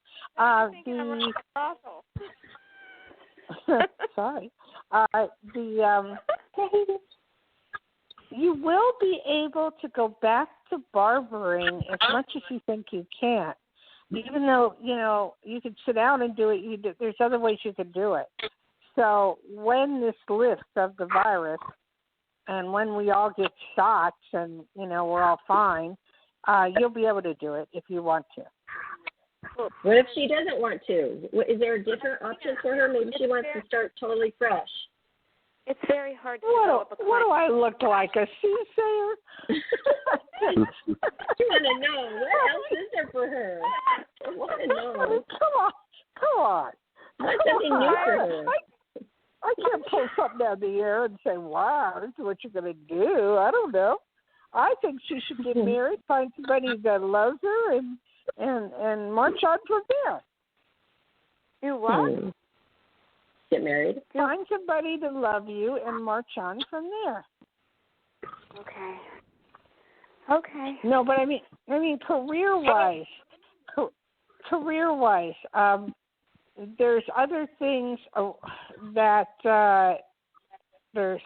Sorry. You will be able to go back to barbering as much as you think you can. Even though, you could sit down and do it, there's other ways you could do it. So when this lifts of the virus and when we all get shots and, we're all fine, you'll be able to do it if you want to. What if she doesn't want to? Is there a different option for her? Maybe she wants to start totally fresh. It's very hard to develop a client. What do I look like, a soothsayer? You want to know. What else is there for her? I want to know. Come on. What's something new for her? I can't pull something out of the air and say, wow, this is what you're going to do. I don't know. I think she should get married, find somebody that loves her, and march on from there. Do what? Get married. Find somebody to love you and march on from there. Okay. Okay. No, but I mean, career-wise, there's other things that there's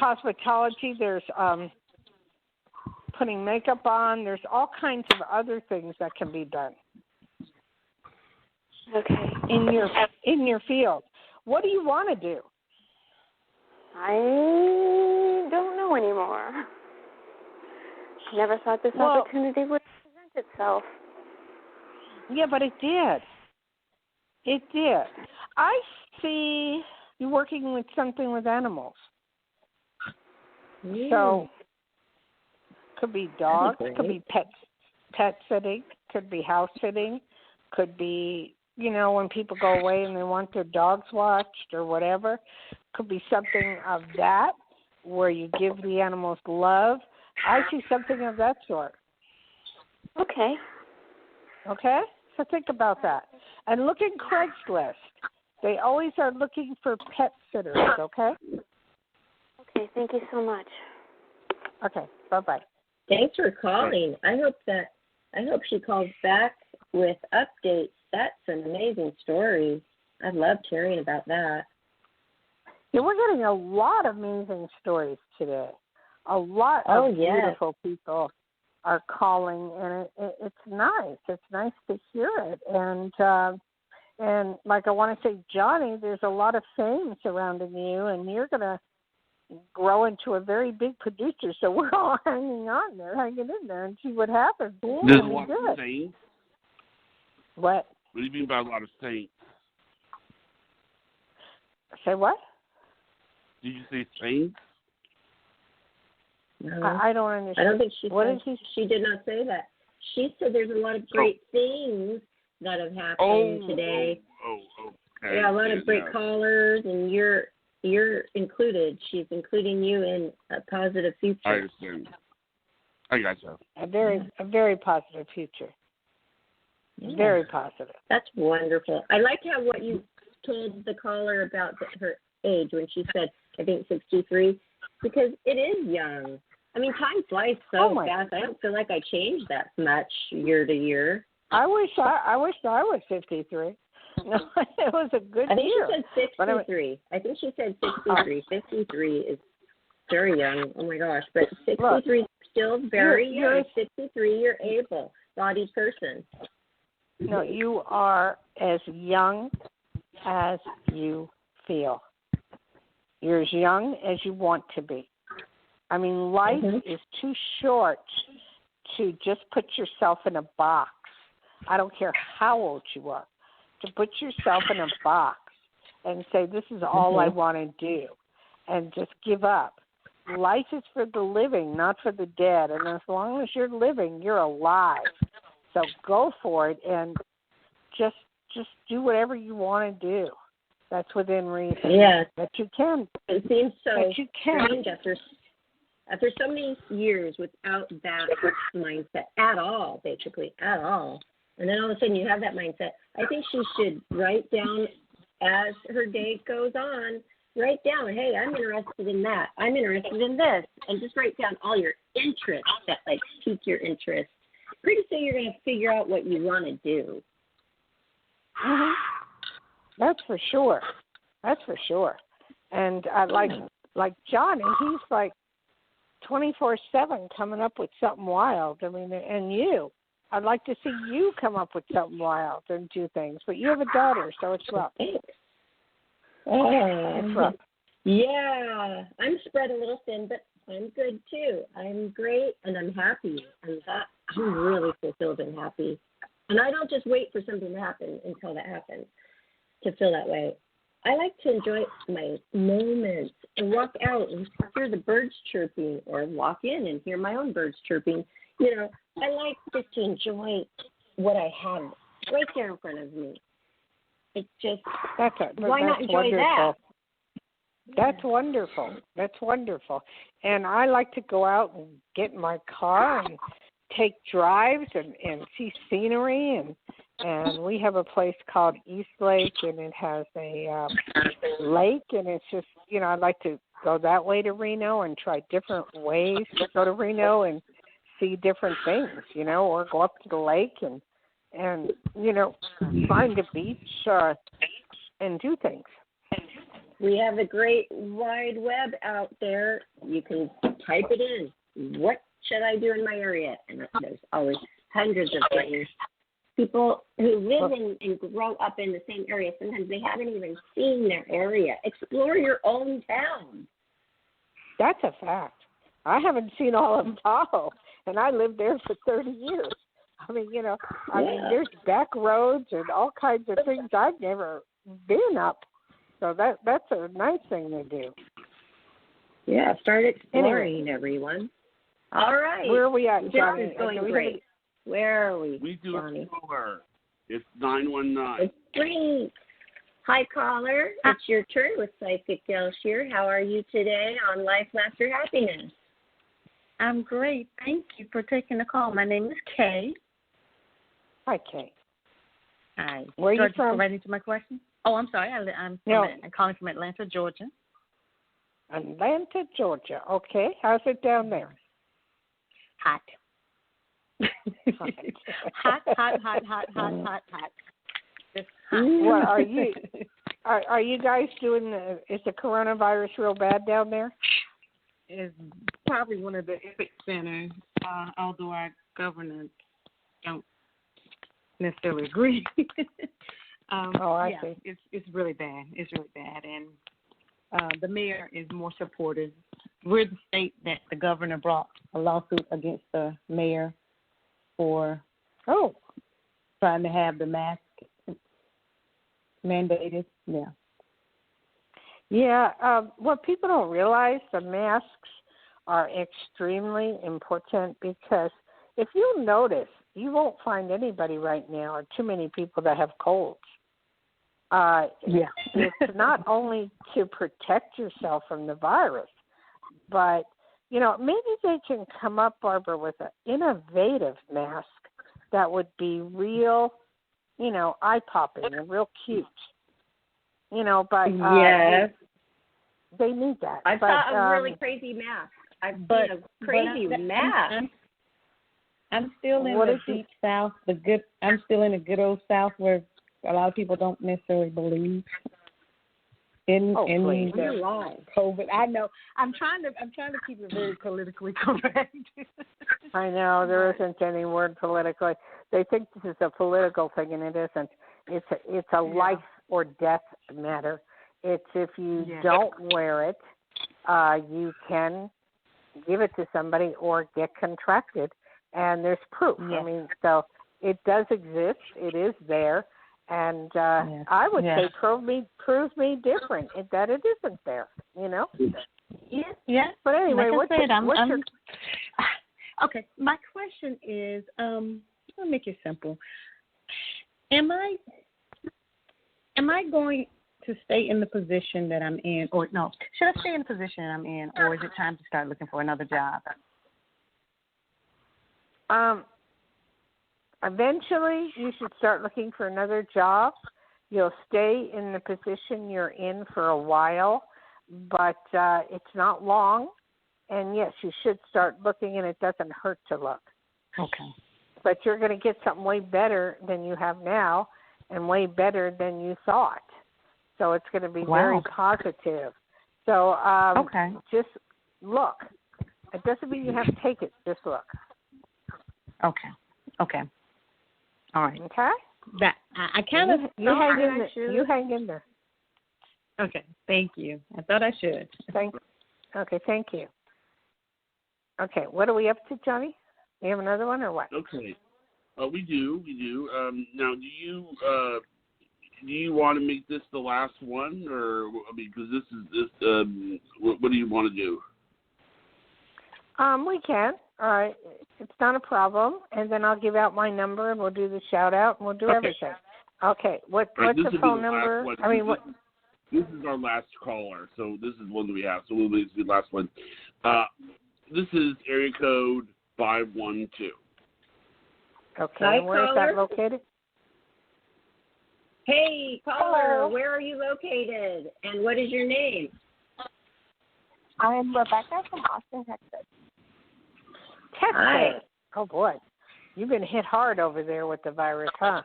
cosmetology, there's putting makeup on, there's all kinds of other things that can be done. Okay. In your field. What do you want to do? I don't know anymore. Never thought this opportunity would present itself. Yeah, but it did. It did. I see you working with something with animals. So, could be dogs, could be pet sitting, could be house sitting, could be, when people go away and they want their dogs watched or whatever. Could be something of that where you give the animals love. I see something of that sort. Okay. Okay? So think about that. And look at Craigslist. They always are looking for pet sitters, okay? Okay, thank you so much. Okay, bye-bye. Thanks for calling. I hope she calls back with updates. That's an amazing story. I loved hearing about that. Yeah, we're getting a lot of amazing stories today. A lot of beautiful people are calling, and it's nice. It's nice to hear it. And like I want to say, Johnny, there's a lot of fame surrounding you, and you're going to grow into a very big producer. So we're all hanging in there, and see what happens. There's a lot of saints. What? What do you mean by a lot of saints? Say what? Did you say saints? No. I don't understand. I don't think she said. She did not say that. She said there's a lot of great things that have happened today. Okay. Yeah, a lot of great callers, and you're included. She's including you in a positive future. I understand. I gotcha. A very positive future. Yeah. Very positive. That's wonderful. I like how what you told the caller about her age when she said, I think 63, because it is young. I mean, time flies so fast. I don't feel like I changed that much year to year. I wish I was 53. No, it was a good year. I think she said 63. I think she said 63. 53 is very young. Oh, my gosh. But 63 is still very young. 63, you're able-bodied person. No, you are as young as you feel. You're as young as you want to be. I mean, life is too short to just put yourself in a box. I don't care how old you are. To put yourself in a box and say, this is all I want to do, and just give up. Life is for the living, not for the dead. And as long as you're living, you're alive. So go for it and just do whatever you want to do. That's within reason. Yeah. That you can. It seems so strange after so many years without that mindset at all, basically, at all. And then all of a sudden you have that mindset. I think she should write down as her day goes on, write down, hey, I'm interested in that. I'm interested in this. And just write down all your interests that, like, pique your interest. Pretty soon you're going to figure out what you want to do. That's for sure. That's for sure. And like Johnny, he's like 24/7 coming up with something wild. I mean, and you. I'd like to see you come up with something wild and do things. But you have a daughter, so it's rough. It's rough. Yeah. I'm spread a little thin, but I'm good too. I'm great, and I'm happy. I'm really fulfilled and happy. And I don't just wait for something to happen until that happens to feel that way. I like to enjoy my moments and walk out and hear the birds chirping, or walk in and hear my own birds chirping. You know, I like just to enjoy what I have right there in front of me. It's just, why not enjoy wonderful. that? That's wonderful. That's wonderful. And I like to go out and get in my car and take drives and see scenery and we have a place called East Lake, and it has a lake, and it's just, I'd like to go that way to Reno and try different ways to go to Reno and see different things, or go up to the lake and find a beach and do things. We have a great wide web out there. You can type it in. What should I do in my area? And there's always hundreds of things. People who live and grow up in the same area, sometimes they haven't even seen their area. Explore your own town. That's a fact. I haven't seen all of Tahoe, and I lived there for 30 years. I mean, there's back roads and all kinds of things I've never been up. So that's a nice thing to do. Yeah, start exploring, everyone. All right. Where are we at, Johnny? This is going great. Where are we, We do Johnny? a caller. It's 919. It's great. Hi, caller. It's your turn with Psychic Dayle Schear. How are you today on Life, Laughter, Happiness? I'm great. Thank you for taking the call. My name is Kay. Hi, Kay. Hi. Where are you from? Right into my question? Oh, I'm sorry. I'm calling from Atlanta, Georgia. Atlanta, Georgia. Okay. How's it down there? Hot. hot. Just hot. Well, are you guys doing? Is the coronavirus real bad down there? Is probably one of the epicenters, although our governors don't necessarily agree. I see. It's really bad. It's really bad, and the mayor is more supportive. We're the state that the governor brought a lawsuit against the mayor for trying to have the mask mandated. Yeah. Yeah. What people don't realize, the masks are extremely important because if you notice, you won't find anybody right now or too many people that have colds. It's not only to protect yourself from the virus, but, maybe they can come up, Barbara, with an innovative mask that would be real, eye-popping and real cute. But yes. They need that. I saw a really crazy mask. I've seen a crazy mask. I'm still in the deep South, I'm still in the good old South where a lot of people don't necessarily believe in COVID. I know. I'm trying to keep it very politically correct. I know there isn't any word politically. They think this is a political thing, and it isn't. It's a life or death matter. It's if you don't wear it, you can give it to somebody or get contracted, and there's proof. Yes. I mean, so it does exist. It is there. And I would say prove me different that it isn't there, Yeah. But anyway, okay. My question is, I'll make it simple. Am I going to stay in the position that I'm in, or no? Should I stay in the position I'm in, or is it time to start looking for another job? Eventually, you should start looking for another job. You'll stay in the position you're in for a while, but it's not long. And, yes, you should start looking, and it doesn't hurt to look. Okay. But you're going to get something way better than you have now and way better than you thought. So it's going to be very positive. So just look. It doesn't mean you have to take it. Just look. Okay. All right. Okay. That I kind of you hang in there. Okay. Thank you. I thought I should. Thank you. Okay. What are we up to, Johnny? You have another one or what? Okay. We do. Now, do you want to make this the last one, or because this is what do you want to do? We can. All right. It's not a problem. And then I'll give out my number, and we'll do the shout-out, and we'll do everything. Okay. What's the phone number? This is our last caller, so this is one that we have. So we'll do the last one. This is area code 512. Okay. And where is that located? Hey, caller, hello. Where are you located, and what is your name? I'm Rebecca from Austin, Texas. Texas? Hi. Oh, boy. You've been hit hard over there with the virus, huh?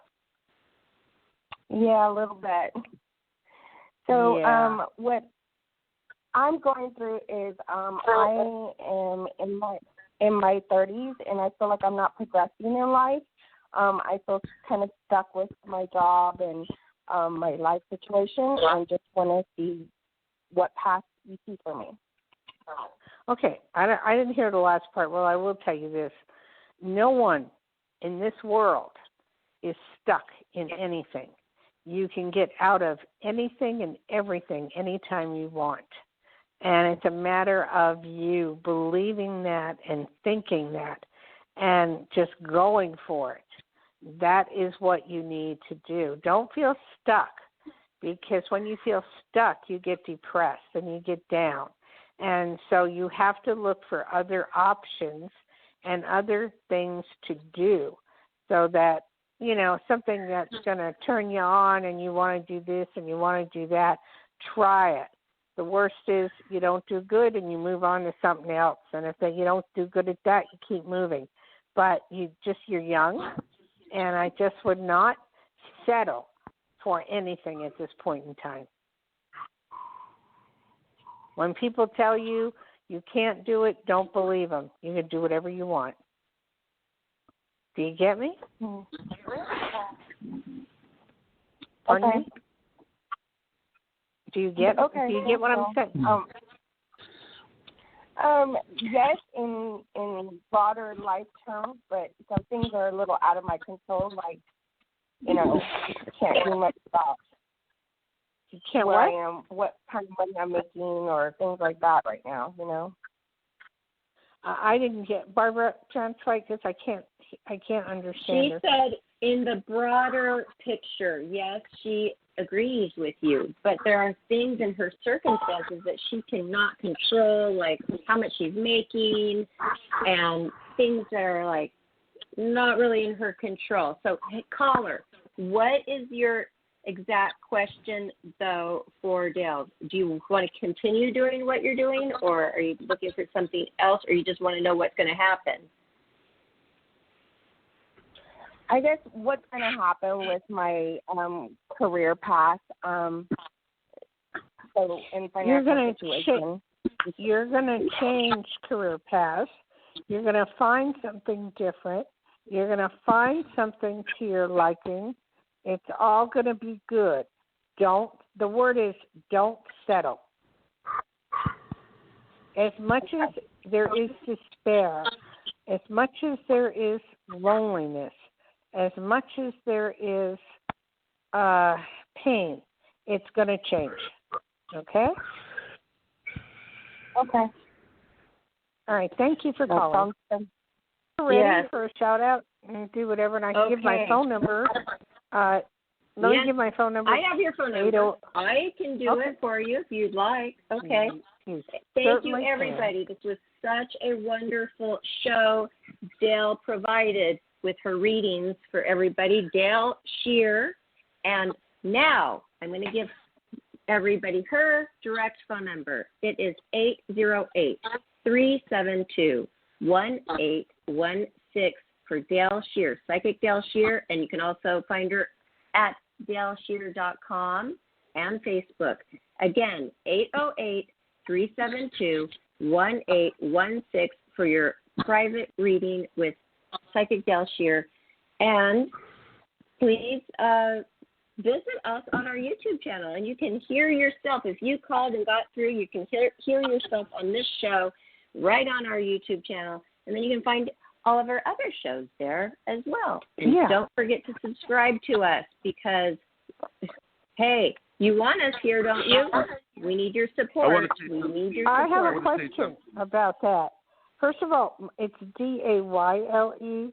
Yeah, a little bit. So what I'm going through is I am in my 30s, and I feel like I'm not progressing in life. I feel kind of stuck with my job and my life situation, and just want to see what path you see for me. Okay, I didn't hear the last part. Well, I will tell you this. No one in this world is stuck in anything. You can get out of anything and everything anytime you want. And it's a matter of you believing that and thinking that and just going for it. That is what you need to do. Don't feel stuck, because when you feel stuck, you get depressed and you get down. And so you have to look for other options and other things to do so that, you know, something that's going to turn you on and you want to do this and you want to do that, try it. The worst is you don't do good and you move on to something else. And if you don't do good at that, you keep moving. But you're young, and I just would not settle for anything at this point in time. When people tell you you can't do it, don't believe them. You can do whatever you want. Do you get me? Pardon me? Do you get what I'm saying? Yes, in broader life terms, but some things are a little out of my control, like, you know, can't do much about where I am, what kind of money I'm making, or things like that right now, you know. I didn't get Barbara. Translate this. I can't understand. She said, in the broader picture, yes, she agrees with you, but there are things in her circumstances that she cannot control, like how much she's making, and things that are like not really in her control. So, hey, caller, what is your exact question, though, for Dayle? Do you want to continue doing what you're doing, or are you looking for something else, or you just want to know what's going to happen? I guess what's going to happen with my career path, so in financial situation. You're going to change career paths. You're going to find something different. You're going to find something to your liking. It's all going to be good. The word is don't settle. As much as there is despair, as much as there is loneliness, as much as there is pain, it's going to change. Okay? Okay. All right. Thank you for calling. Ready for a shout out and do whatever, and I can give my phone number. Let me give my phone number. I have your phone number. I can do it for you if you'd like. Okay. Thank you, everybody. This was such a wonderful show Dayle provided with her readings for everybody. Dayle Schear. And now I'm going to give everybody her direct phone number. It is 808-372-1816 for Dayle Schear, Psychic Dayle Schear, and you can also find her at DayleSchear.com and Facebook. Again, 808-372-1816 for your private reading with Psychic Dayle Schear. And please visit us on our YouTube channel, and you can hear yourself. If you called and got through, you can hear yourself on this show right on our YouTube channel, and then you can find all of our other shows there as well. And don't forget to subscribe to us because, hey, you want us here, don't you? We need your support. I have a question about that. First of all, it's DayleSchear.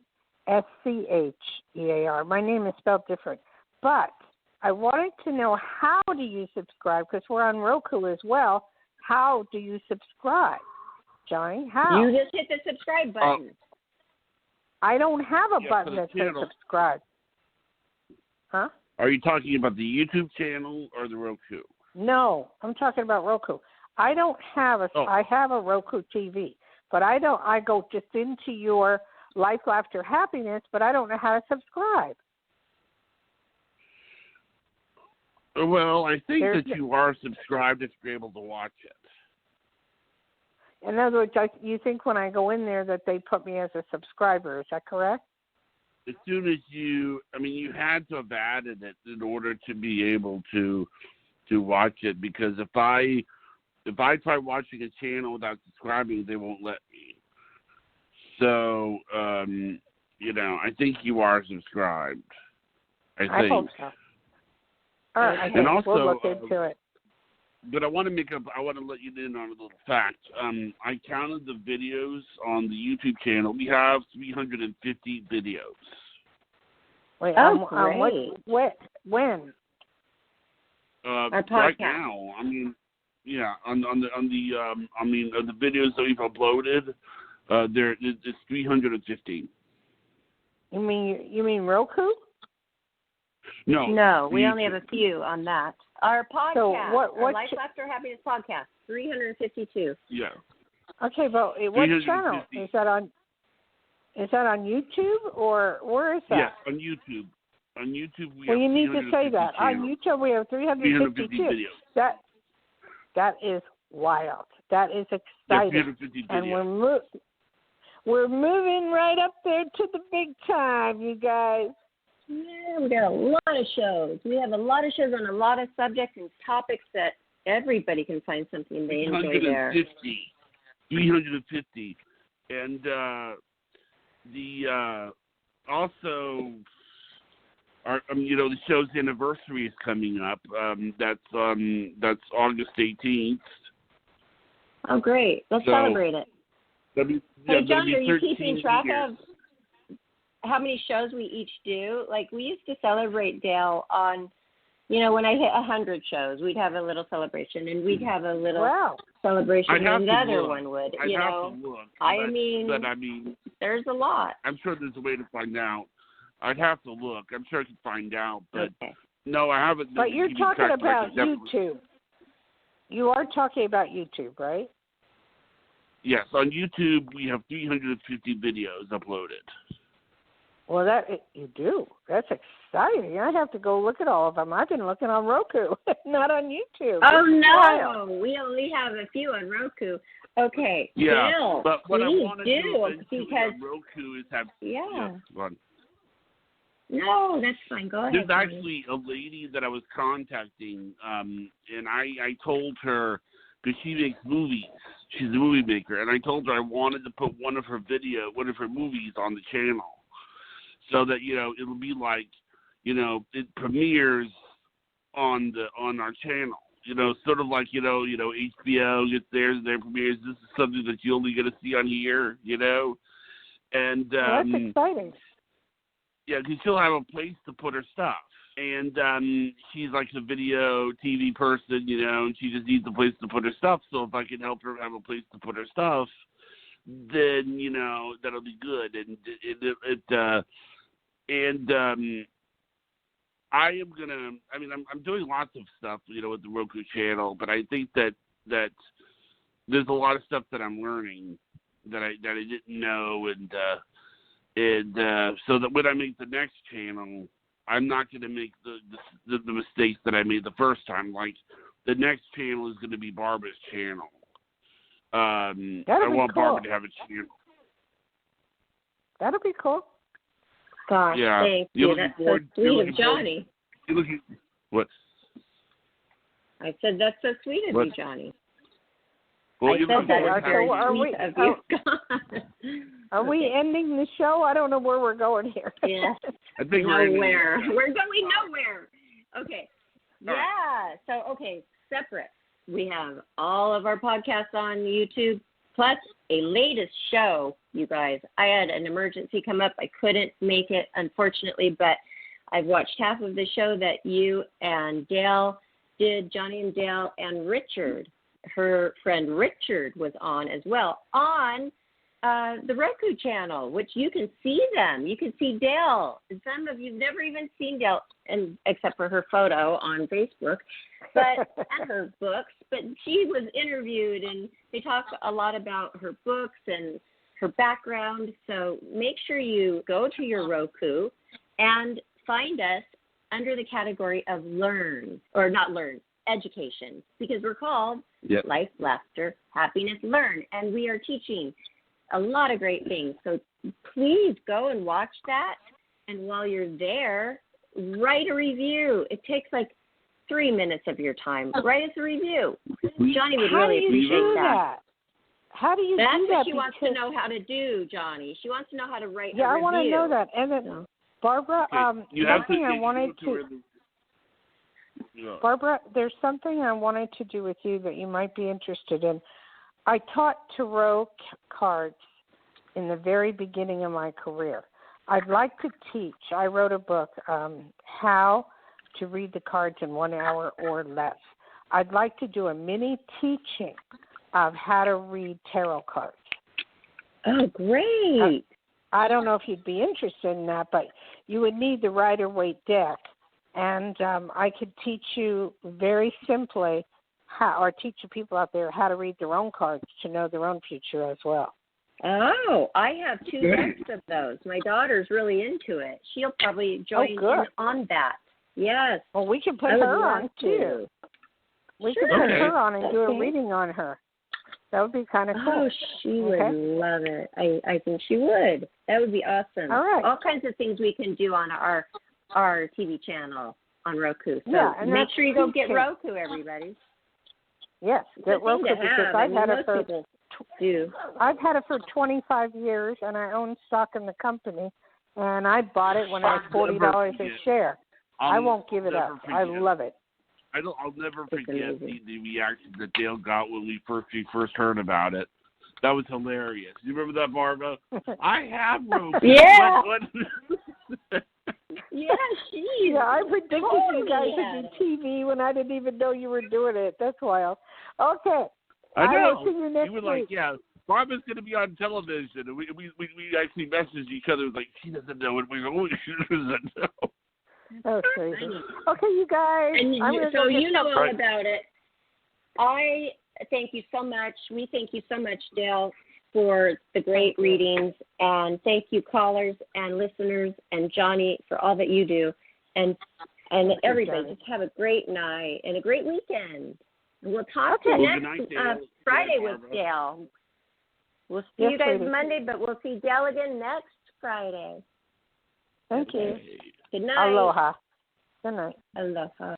My name is spelled different. But I wanted to know, how do you subscribe? Because we're on Roku as well. How do you subscribe, Johnny? How? You just hit the subscribe button. I don't have a button that says subscribe. Huh? Are you talking about the YouTube channel or the Roku? No, I'm talking about Roku. I don't have I have a Roku TV, but I go just into your Life, Laughter, Happiness, but I don't know how to subscribe. Well, I think that you are subscribed if you're able to watch it. In other words, you think when I go in there that they put me as a subscriber. Is that correct? As soon as you had to have added it in order to be able to watch it, because if I try watching a channel without subscribing, they won't let me. So, I think you are subscribed. I hope so. All right, and also, we'll look into it. But I want to let you in on a little fact. I counted the videos on the YouTube channel. We have 350 videos. Wait, great. When? Right now. I mean, yeah, on the videos that we've uploaded, it's 350. You mean Roku? No, we only have a few on that. Our podcast, so our Life, Laughter, Happiness podcast, 352. Yeah. Okay, but what channel is that on? Is that on YouTube or where is that? Yes, on YouTube. On YouTube, well, you need to say that. On YouTube, we have 352 videos. That is wild. That is exciting. Yeah, and we're moving right up there to the big time, you guys. Yeah, we got a lot of shows. We have a lot of shows on a lot of subjects and topics that everybody can find something they enjoy there. 350. And also, the show's anniversary is coming up. That's August 18th. Oh, great! Let's celebrate it. Hey, Johnny, are you keeping track of how many shows we each do? Like, we used to celebrate, Dayle, on, when I hit 100 shows, we'd have a little celebration, and we'd have a little celebration, and another one would. I'd have to look. I mean, there's a lot. I'm sure there's a way to find out. I'd have to look. I'm sure I can find out, but no, I haven't. But you're talking about YouTube. You are talking about YouTube, right? Yes, on YouTube we have 350 videos uploaded. Well, you do. That's exciting. I have to go look at all of them. I've been looking on Roku, not on YouTube. Oh, no. We only have a few on Roku. Okay. Yeah, Bill, but what I want to do because on Roku is have... Yeah. No, that's fine. Go ahead. There's actually a lady that I was contacting, and I told her, because she makes movies. She's a movie maker, and I told her I wanted to put one of her movies on the channel, so that it'll be like, it premieres on our channel. Sort of like HBO gets theirs, their premieres. This is something that you only get to see on here. And that's exciting. Yeah, because she'll have a place to put her stuff. And she's like a video, TV person, and she just needs a place to put her stuff. So if I can help her have a place to put her stuff, then, that'll be good. And I am going to, I'm doing lots of stuff, with the Roku channel, but I think that there's a lot of stuff that I'm learning that I didn't know. And so that when I make the next channel, I'm not going to make the mistakes that I made the first time. Like, the next channel is going to be Barbara's channel. I want cool. Barbara to have a channel. That'll be cool. Gosh, yeah. Thank you. That's so sweet of Johnny. What? I said that's so sweet of you, Johnny. Well, I said that was very sweet of you. Are we ending the show? I don't know where we're going here. Yeah. I think nowhere. We're going nowhere. Okay. All right. So, separate. We have all of our podcasts on YouTube, plus a latest show, you guys. I had an emergency come up. I couldn't make it, unfortunately, but I've watched half of the show that you and Dayle did, Johnny and Dayle, and Richard, her friend Richard, was on as well, on the Roku channel, which you can see them. You can see Dayle. Some of you've never even seen Dayle, and except for her photo on Facebook, but and her books. But she was interviewed, and they talk a lot about her books and her background. So make sure you go to your Roku and find us under the category of education, because we're called Life, Laughter, Happiness, Learn, and we are teaching a lot of great things. So please go and watch that, and while you're there, write a review. It takes like 3 minutes of your time. Write us a review. Johnny would really appreciate that. How do you That's do that? That's what she wants to know how to do, Johnny. She wants to know how to write a review. Yeah, I want to know that. And then, Barbara, Barbara, there's something I wanted to do with you that you might be interested in. I taught tarot cards in the very beginning of my career. I'd like to teach. I wrote a book, How to Read the Cards in 1 hour or less. I'd like to do a mini teaching of how to read tarot cards. Oh, great. I don't know if you'd be interested in that, but you would need the Rider-Waite deck. And I could teach you very simply or teach the people out there how to read their own cards to know their own future as well. Oh, I have 2 decks of those. My daughter's really into it. She'll probably join in on that. Yes. Well, we can put her on, too. We can put her on and do a reading on her. That would be kind of cool. Oh, she would love it. I think she would. That would be awesome. All right. All kinds of things we can do on our TV channel on Roku. So and make sure you go get Roku, everybody. Yes, get Roku because I've had it for I've had it for 25 years, and I own stock in the company, and I bought it when it was $40 a share. I won't give it up. I love it. I'll never forget the reaction that Dayle got when we first heard about it. That was hilarious. You remember that, Barbara? I have Roku. Yeah. Yeah, I predicted you guys would do TV when I didn't even know you were doing it. That's wild. Okay. I know. will see you next you were week. like, yeah, Barbara's going to be on television. And we actually messaged each other like, she doesn't know what we're going to do. She doesn't know. Oh, crazy. Okay, you guys. And so you know all about it. I thank you so much. We thank you so much, Dayle, for the great readings. And thank you, callers and listeners, and Johnny, for all that you do. And everybody, just have a great night and a great weekend. We'll talk to you next Friday with Dayle. We'll see you guys Monday, but we'll see Dayle again next Friday. Thank you. Good night. Aloha. Good night. Aloha.